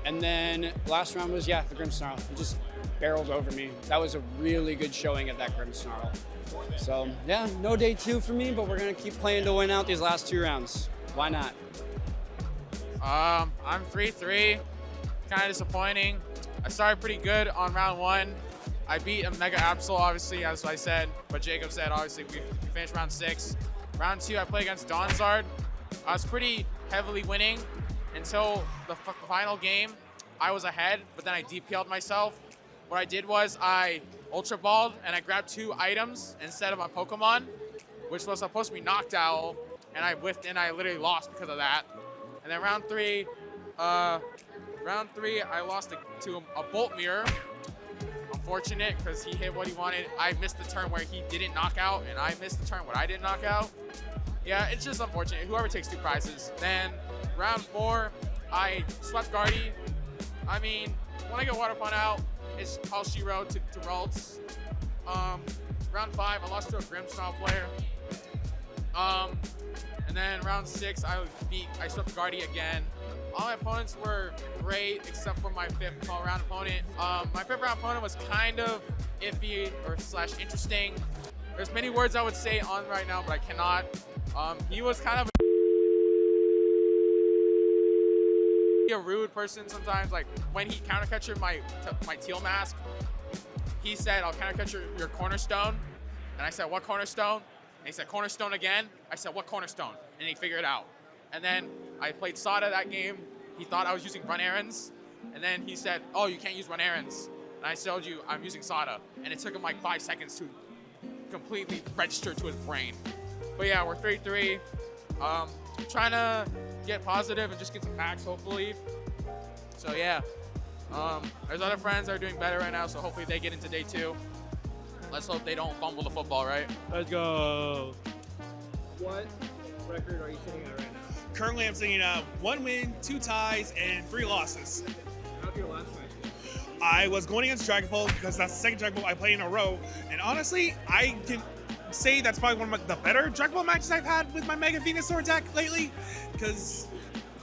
And then last round was, the Grimmsnarl. He just barreled over me. That was a really good showing of that Grimmsnarl. So yeah, no day 2 for me, but we're gonna keep playing to win out these last 2 rounds. Why not?
I'm 3-3, kind of disappointing. I started pretty good on round 1. I beat a Mega Absol, obviously, as I said, but Jacob said, obviously, we finished round 6. Round 2, I played against Donzard. I was pretty heavily winning until the final game. I was ahead, but then I DPL'd myself. What I did was I Ultra Balled, and I grabbed 2 items instead of my Pokemon, which was supposed to be Knocked Owl, and I whiffed, and I literally lost because of that. And then round 3, I lost to a Bolt Mirror. Unfortunate, because he hit what he wanted. I missed the turn where he didn't knock out, and I missed the turn where I didn't knock out. Yeah, it's just unfortunate. Whoever takes 2 prizes. Then round 4, I swept Guardy. I mean, when I get Water Pun out, it's all she wrote to Ralts. Round 5, I lost to a Grimmsnarl player. And then round 6, I swept Guardy again. All my opponents were great except for my 5th round opponent. My 5th round opponent was kind of iffy or / interesting. There's many words I would say on right now, but I cannot. He was kind of a rude person sometimes. Like when he counter catchered my teal mask, he said, "I'll counter catcher your cornerstone," and I said, "What cornerstone?" And he said, "Cornerstone again." I said, "What cornerstone?" And he figured it out. And then I played Sada that game. He thought I was using Run Errands. And then he said, "Oh, you can't use Run Errands." And I told you I'm using Sada. And it took him like 5 seconds to completely register to his brain. But yeah, we're 3-3. Trying to get positive and just get some packs, hopefully. So yeah, there's other friends that are doing better right now, so hopefully they get into day 2. Let's hope they don't fumble the football, right?
Let's go.
What record are you sitting at right now?
Currently, I'm sitting at 1 win, 2 ties, and 3 losses.
How'd your last match go?
I was going against Dragapult because that's the second Dragapult I play in a row, and honestly, I can say that's probably one of the better Dragapult matches I've had with my Mega Venusaur deck lately, because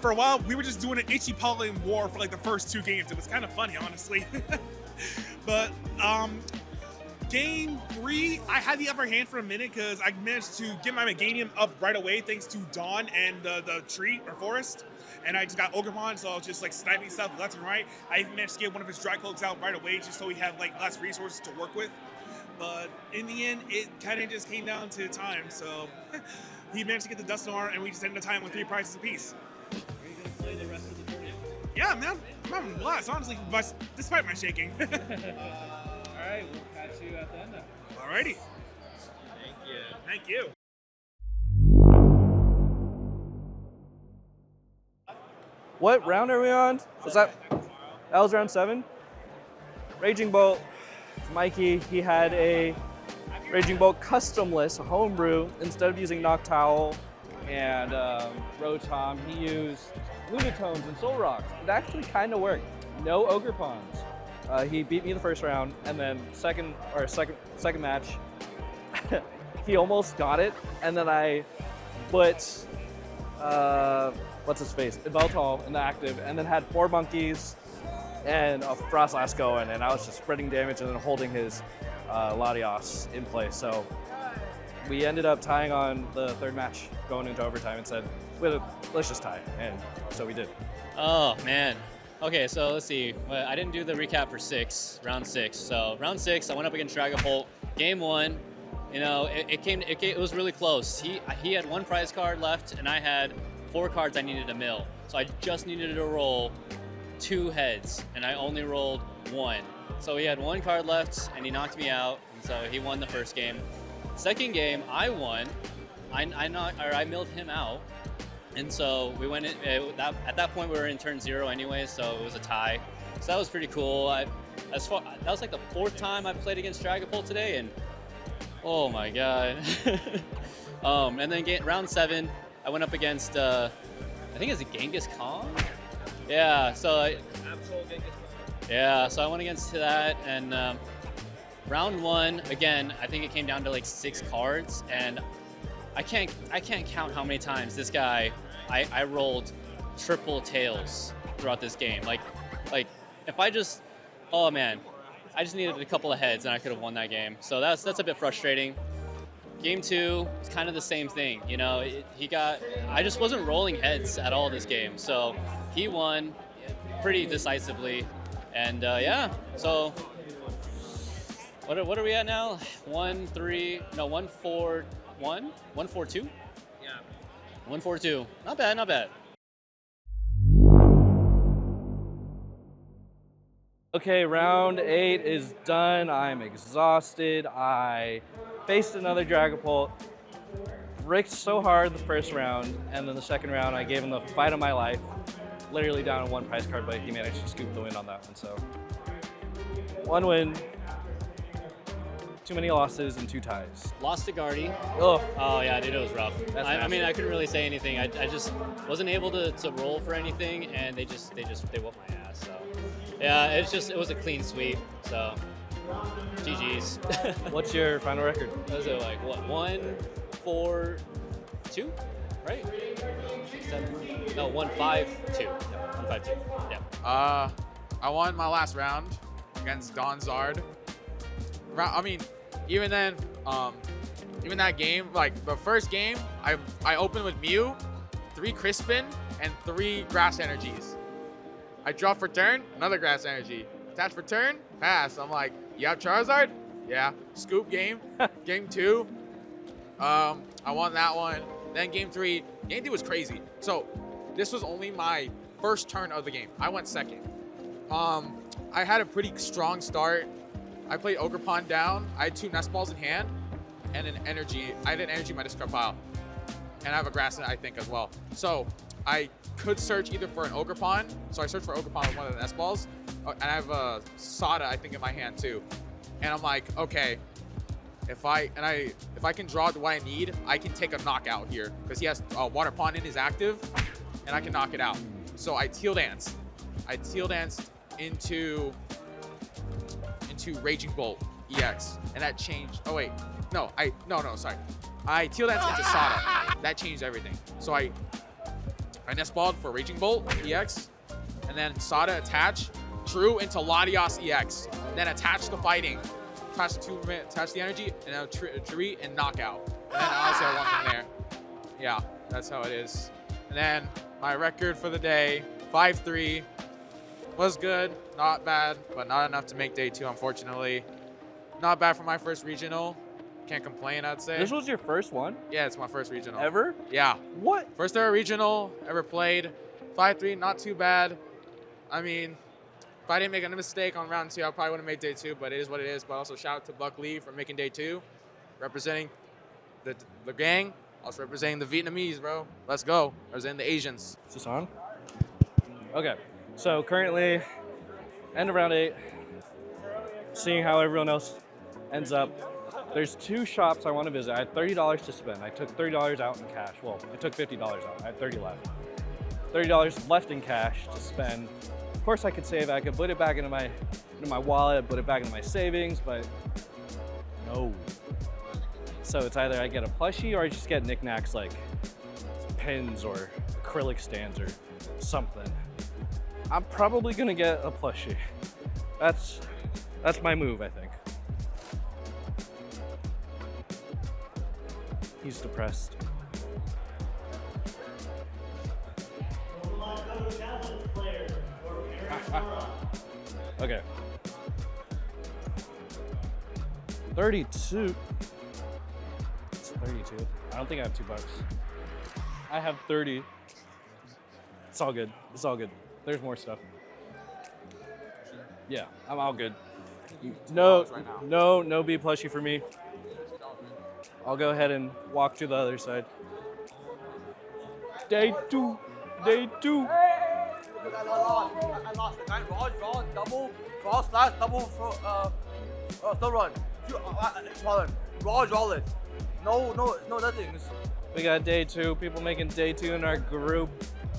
for a while we were just doing an Itchy Pollen war for like the first 2 games. It was kind of funny, honestly. But game 3, I had the upper hand for a minute because I managed to get my Meganium up right away thanks to Dawn and the tree or forest. And I just got Ogremon, so I was just like sniping stuff left and right. I even managed to get one of his Drycloaks out right away just so he had like less resources to work with. But in the end, it kind of just came down to time. So he managed to get the Dusknoir, and we just ended the time with 3 prizes apiece.
Are you going to play the rest of the tournament?
Yeah, man. I'm having a blast, honestly, despite my shaking.
All right, we'll catch you at the end then.
Alrighty.
Thank you.
Thank you.
What round are we on? Was that was round 7? Raging Bolt. Mikey, he had a Raging Bolt customless homebrew. Instead of using Noctowl and Rotom, he used Lunatones and Soul Rocks. It actually kind of worked. No Ogre Pawns. He beat me the first round, and then second match, he almost got it, and then I put what's his face, Ibeltal in the active, and then had 4 monkeys and a Frostlass going, and I was just spreading damage and then holding his Latios in place. So we ended up tying on the third match going into overtime and said, let's just tie, and so we did.
Oh man. Okay, so let's see. Well, I didn't do the recap for round six. So round 6, I went up against Dragapult. Game 1, you know, it was really close. He had 1 prize card left, and I had 4 cards I needed to mill. So I just needed to roll 2 heads, and I only rolled 1. So he had 1 card left, and he knocked me out, and so he won the first game. Second game, I won. I milled him out. And so we went in, at that point we were in turn 0 anyway, so it was a tie. So that was pretty cool. That was like the 4th time I played against Dragapult today, and oh my god. And then round 7, I went up against, I think it's a Genghis Khan? Yeah, so so I went against that, and round 1, again, I think it came down to like 6 cards, and I can't count how many times this guy, I rolled triple tails throughout this game. Like if I just, oh man, I just needed a couple of heads and I could have won that game. So that's a bit frustrating. Game 2, it's kind of the same thing. You know, I just wasn't rolling heads at all this game. So he won pretty decisively. And yeah, so what are we at now? 1-4-1? 1-4-2? Yeah. 1-4-2. Not bad, not bad.
Okay, round 8 is done. I'm exhausted. I faced another Dragapult. Ricked so hard the first round, and then the second round I gave him the fight of my life. Literally down on 1 prize card, but he managed to scoop the win on that one. So 1 win. Too many losses and 2 ties.
Lost to Guardy.
Oh
yeah, dude, it was rough. I mean, I couldn't really say anything. I just wasn't able to roll for anything, and they whooped my ass. So yeah, it was a clean sweep. So GG's.
What's your final record?
Was it like what, 1-4-2, right? 7, no, 1-5-2. Yeah, 1-5-2. Yeah.
I won my last round against Don Zard. I mean, even then, even that game, like the first game, I opened with Mew, 3 Crispin, and 3 Grass Energies. I draw for turn, another Grass Energy. Attach for turn, pass. I'm like, you have Charizard? Yeah. Scoop game. Game 2, I won that one. Then game 3 was crazy. So this was only my first turn of the game. I went second. I had a pretty strong start. I played Ogerpon down. I had 2 Nest Balls in hand and an energy. I had an energy in my discard pile. And I have a Grass, I think, as well. So I could search either for an Ogerpon. So I searched for Ogerpon with one of the Nest Balls. And I have a Sada, I think, in my hand too. And I'm like, okay, if I can draw what I need, I can take a knockout here. Because he has Water Pond in his active, and I can knock it out. So I Teal Danced. I Teal Danced into Raging Bolt EX, and that changed. Oh wait, no, sorry. I Teal Danced into Sada. That changed everything. So I Nest Balled for Raging Bolt EX, and then Sada attach, drew into Latios EX, then attach the fighting, attach the energy, and then treat and knockout. And then obviously I won from there. Yeah, that's how it is. And then my record for the day, 5-3. Was good, not bad, but not enough to make day 2, unfortunately. Not bad for my first regional. Can't complain, I'd say.
This was your first one?
Yeah, it's my first regional.
Ever?
Yeah.
What?
First ever regional ever played. 5-3, not too bad. I mean, if I didn't make a mistake on round 2, I probably would have made day 2, but it is what it is. But also shout out to Buck Lee for making day 2, representing the gang, also representing the Vietnamese, bro. Let's go. Representing the Asians.
Is this on? Okay. So currently, end of round 8, seeing how everyone else ends up. There's 2 shops I want to visit. I had $30 to spend. I took $30 out in cash. Well, I took $50 out. I had 30 left. $30 left in cash to spend. Of course I could save, I could put it back into my wallet, put it back into my savings, but no. So it's either I get a plushie or I just get knickknacks like pins or acrylic stands or something. I'm probably gonna get a plushie. That's my move, I think. He's depressed. Okay. 32. It's 32. I don't think I have $2. I have 30. It's all good. It's all good. There's more stuff. Yeah, I'm all good. No B plushie for me. I'll go ahead and walk to the other side. Day two.
I lost. The guy draw, double, draw slash, double, third run. Draw it. No, nothing.
We got day 2. People making day 2 in our group.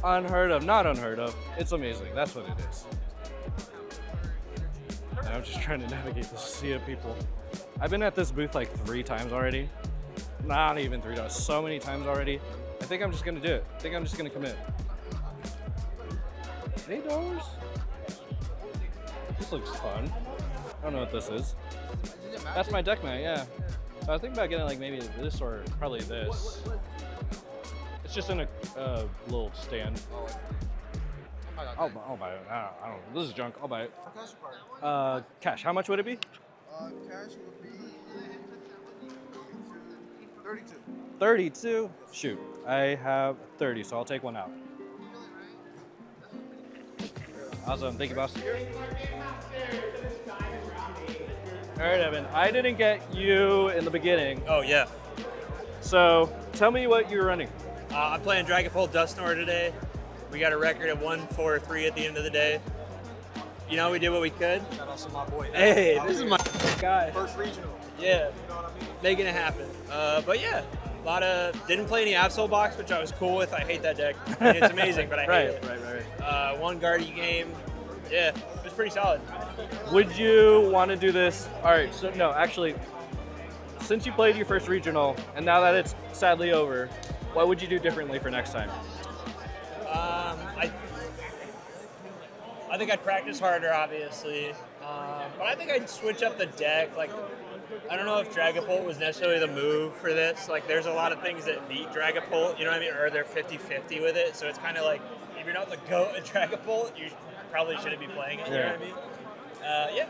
Unheard of, not unheard of. It's amazing. That's what it is. And I'm just trying to navigate this sea of people. I've been at this booth like 3 times already. Not even 3 times. So many times already. I think I'm just gonna do it. I think I'm just gonna commit. $8? This looks fun. I don't know what this is. That's my deck mat, yeah. So I was thinking about getting like maybe this or probably this. It's just in a little stand. I'll buy it. I don't know. This is junk. I'll buy it. Cash. How much would it be?
Cash would be 32.
32? Shoot. I have 30, so I'll take one out. Awesome. Thank you, boss. All right, Evan. I didn't get you in the beginning.
Oh, yeah.
So tell me what you're running.
I'm playing Dragapult Dustnor today. We got a record of 1-4-3 at the end of the day. You know, we did what we could.
Shout out to my boy.
Hey, this is my guy.
First regional.
Yeah,
You know what I mean?
making it happen. But yeah, didn't play any Absol box, which I was cool with. I hate that deck. I mean, it's amazing, but I hate it.
Right.
One Guardy game. Yeah, it was pretty solid.
Would you want to do this? All right, so no, actually, since you played your first regional, and now that it's sadly over, what would you do differently for next time?
I think I'd practice harder, obviously. But I think I'd switch up the deck. Like, I don't know if Dragapult was necessarily the move for this. Like, there's a lot of things that beat Dragapult, you know what I mean? Or they're 50-50 with it. So it's kind of like, if you're not the GOAT at Dragapult, you probably shouldn't be playing it, you know what I mean? Yeah.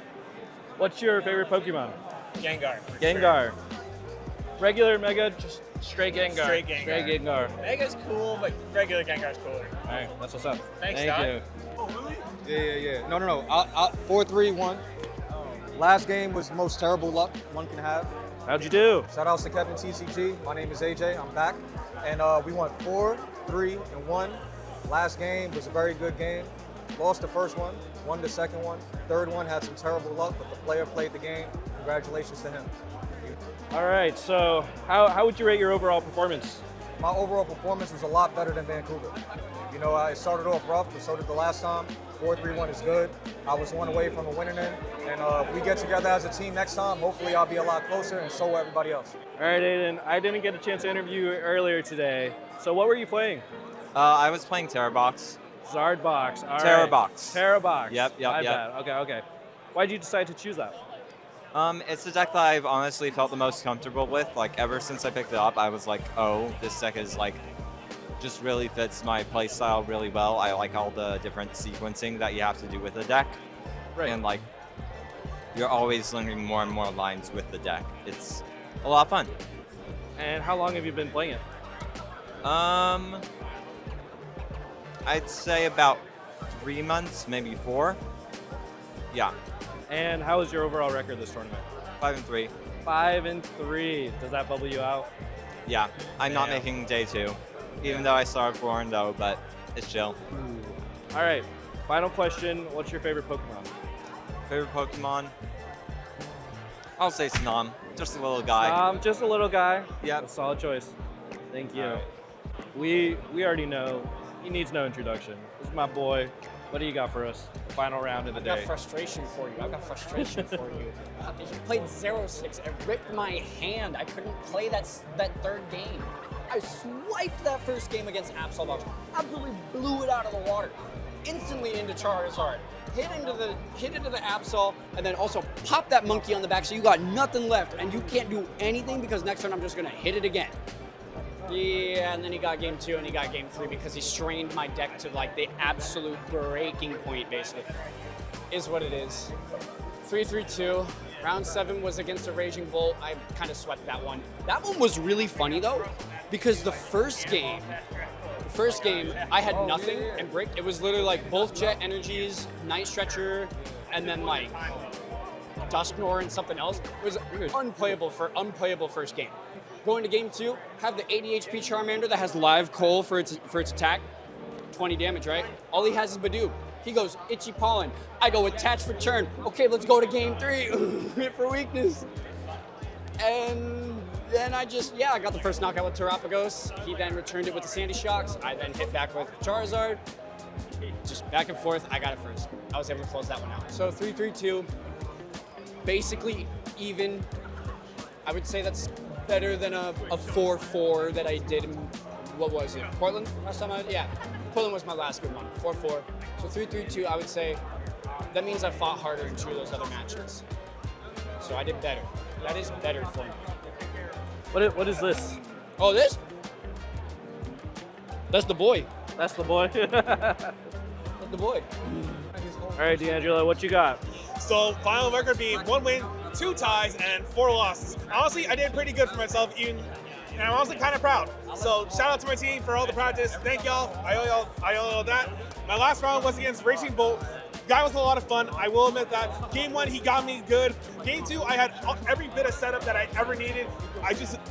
What's your favorite Pokemon?
Gengar.
Gengar. Regular, Mega, just straight Gengar.
Straight Gengar.
Straight Gengar.
Mega's cool, but regular Gengar's cooler.
All right, that's what's up.
Thanks,
Thank
Doc.
you.
Yeah. No. 4-3-1. Last game was the most terrible luck one can have.
How'd you do?
Shout outs to Kevin TCG. My name is AJ. I'm back. And we won 4-3-1. Last game was a very good game. Lost the first one, won the second one. Third one had some terrible luck, but the player played the game. Congratulations to him.
All right, so how would you rate your overall performance?
My overall performance was a lot better than Vancouver. You know, I started off rough, but so did the last time. 4-3-1 is good. I was one away from a winning end. And if we get together as a team next time, hopefully I'll be a lot closer, and so will everybody else.
All right, Aiden, I didn't get a chance to interview you earlier today. So what were you playing?
I was playing Terrorbox.
Zardbox. All right.
Terrorbox.
Terrorbox.
Yep.
My bad. Okay. Why did you decide to choose that?
It's the deck that I've honestly felt the most comfortable with. Like, ever since I picked it up, I was like, oh, this deck is like, just really fits my playstyle really well. I like all the different sequencing that you have to do with the deck.
Right.
And like, you're always learning more and more lines with the deck. It's a lot of fun.
And how long have you been playing it?
I'd say about 3 months, maybe 4. Yeah.
And how is your overall record this tournament?
5-3.
5-3. Does that bubble you out?
Yeah. I'm not making day 2, even though I started 4-0, but it's chill.
All right. Final question. What's your favorite Pokemon?
Favorite Pokemon? I'll say Snom. Just a little guy.
Just a little guy.
Yep.
A solid choice. Thank you.
All right.
We already know. He needs no introduction. This is my boy. What do you got for us? The final round of the
I've got
day.
frustration for you. I've got frustration for you. He played 0-6. It ripped my hand. I couldn't play that third game. I swiped that first game against Absol. Absolutely blew it out of the water. Instantly into Charizard. Hit into the Absol, and then also pop that monkey on the back so you got nothing left, and you can't do anything because next turn I'm just gonna hit it again. Yeah, and then he got game 2 and he got game 3 because he strained my deck to like the absolute breaking point, basically. Is what it is. 3-3-2. Round 7 was against a Raging Bolt. I kind of swept that one. That one was really funny though, because the first game I had nothing and bricked. It was literally like both Jet Energies, Night Stretcher, and then like Dusknoir and something else. It was unplayable first game. Going to game 2, have the 80 HP Charmander that has live coal for its attack. 20 damage, right? All he has is Badoo. He goes Itchy Pollen. I go attach for turn. Okay, let's go to game 3. Hit for weakness. And then I got the first knockout with Terapagos. He then returned it with the Sandy Shocks. I then hit back with Charizard. Just back and forth, I got it first. I was able to close that one out. So 3-3-2, basically even. I would say that's better than a 4-4 that I did in, what was it, Portland last time? Portland was my last good one, 4-4. So 3-3-2, I would say that means I fought harder in 2 of those other matches. So I did better. That is better for me.
What is this?
Oh, this? That's the boy.
That's the boy?
That's the boy.
All right, D'Angelo, what you got?
So final record being 1 win, 2 ties, and 4 losses. Honestly, I did pretty good for myself, and I'm honestly kind of proud. So shout out to my team for all the practice. Thank y'all. I owe y'all that. My last round was against Raging Bolt. Guy was a lot of fun. I will admit that. Game 1, he got me good. Game 2, I had every bit of setup that I ever needed.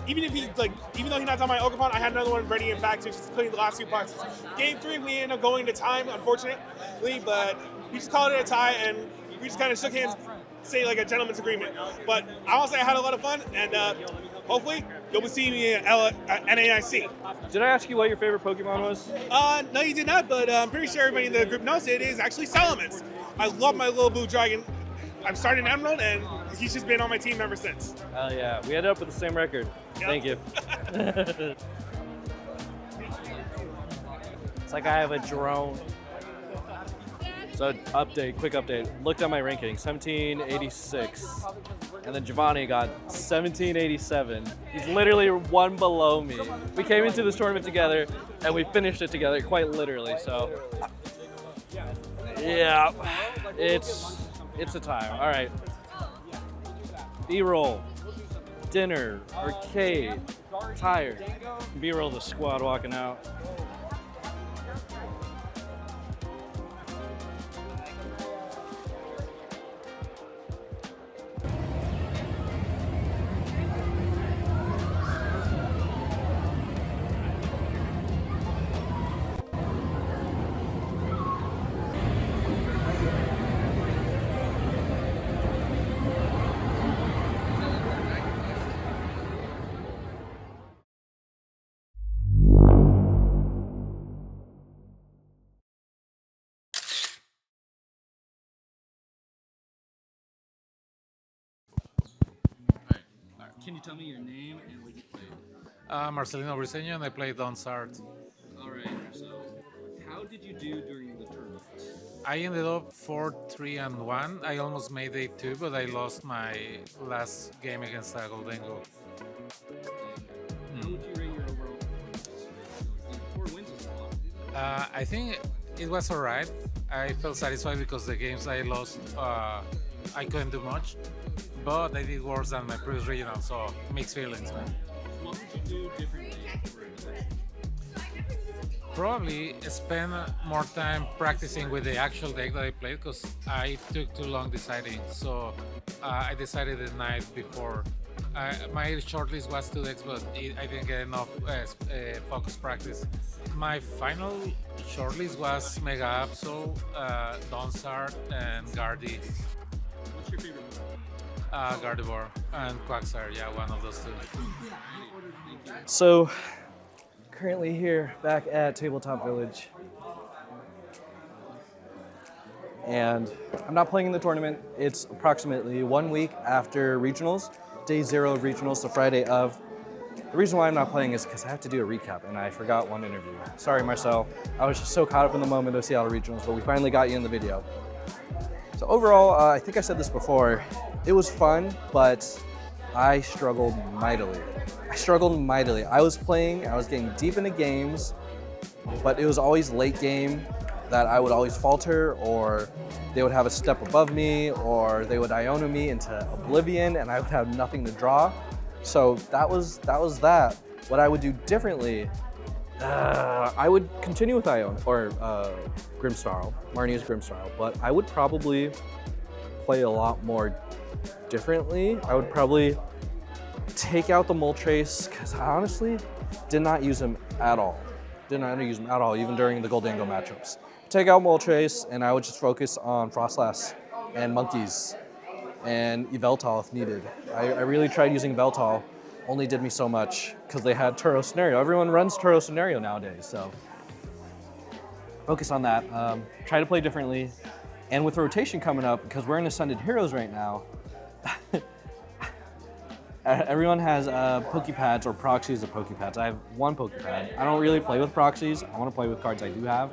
Even though he's not on my Oakapon, I had another one ready and back to just clean the last 2 boxes. Game 3, we ended up going to time, unfortunately, but we just called it a tie, and we just kind of shook hands, say like a gentleman's agreement. But I will say I had a lot of fun, and hopefully you'll be seeing me at NAIC.
Did I ask you what your favorite Pokemon was?
No, you did not, but I'm pretty sure everybody in the group knows it is actually Salamence. I love my little blue dragon. I'm starting Emerald, and he's just been on my team ever since.
Hell yeah, we ended up with the same record.
Yep.
Thank you. It's like I have a drone. So quick update. Looked at my ranking, 1786. And then Giovanni got 1787. He's literally 1 below me. We came into this tournament together and we finished it together, quite literally. So yeah, it's a time. All right. B-roll, dinner, arcade, tired. B-roll, the squad walking out.
Can you tell me your name and what you played?
Marcelino Briseño, and I play Donsart.
All right, so how did you do during the tournament?
I ended up 4-3-1. I almost made 8-2, but I lost my last game against Goldengo.
How would you rate your overall performance? 4 wins is a lot.
I think it was alright. I felt satisfied because the games I lost, I couldn't do much. But I did worse than my previous regional, so mixed feelings, man.
What would you do differently?
Probably spend more time practicing with the actual deck that I played because I took too long deciding. So I decided the night before. My shortlist was 2 decks, but I didn't get enough focus practice. My final shortlist was Mega Absol, Donsart, and Gardy.
What's your favorite?
Gardevoir and Quagsire, yeah, one of those 2.
So, Currently here, back at Tabletop Village. And I'm not playing in the tournament. It's approximately 1 week after regionals, day 0 of regionals, the Friday of. The reason why I'm not playing is because I have to do a recap and I forgot one interview. Sorry, Marcel. I was just so caught up in the moment of Seattle regionals, but we finally got you in the video. So overall, I think I said this before, it was fun, but I struggled mightily. I was playing, I was getting deep into games, but it was always late game that I would always falter, or they would have a step above me, or they would Iona me into oblivion and I would have nothing to draw. So that was that. What I would do differently, I would continue with Iona, or Grimsnarl, Marnia's Grimsnarl, but I would probably play a lot more differently. I would probably take out the Moltres, because I honestly did not use him at all. Even during the Goldango matchups. Take out Moltres, and I would just focus on Frostlass and Monkeys and Yveltal if needed. I really tried using Yveltal, only did me so much because they had Turo Scenario. Everyone runs Turo Scenario nowadays, so focus on that. Try to play differently. And with rotation coming up, because we're in Ascended Heroes right now, everyone has Pokepads or proxies of Pokepads. I have one Pokepad. I don't really play with proxies. I want to play with cards I do have.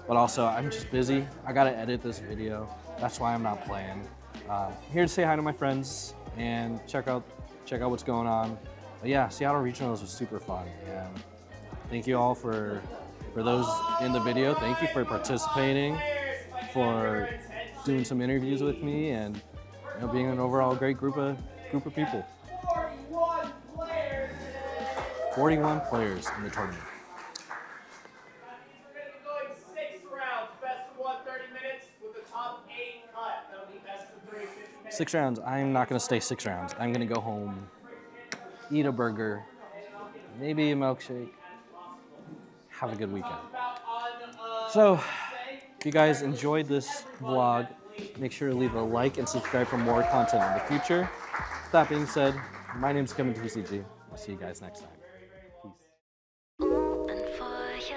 But also, I'm just busy. I gotta edit this video. That's why I'm not playing. Here to say hi to my friends and check out what's going on. But yeah, Seattle Regionals was super fun. And thank you all for those in the video. Thank you for participating, for doing some interviews with me, and being an overall great group of people. 41 players in the tournament. 6 rounds. I'm not going to stay 6 rounds. I'm going to go home, eat a burger, maybe a milkshake, have a good weekend. So, if you guys enjoyed this vlog, make sure to leave a like and subscribe for more content in the future. That being said, my name is Kevin TCG. I'll see you guys next time.
Open for ya,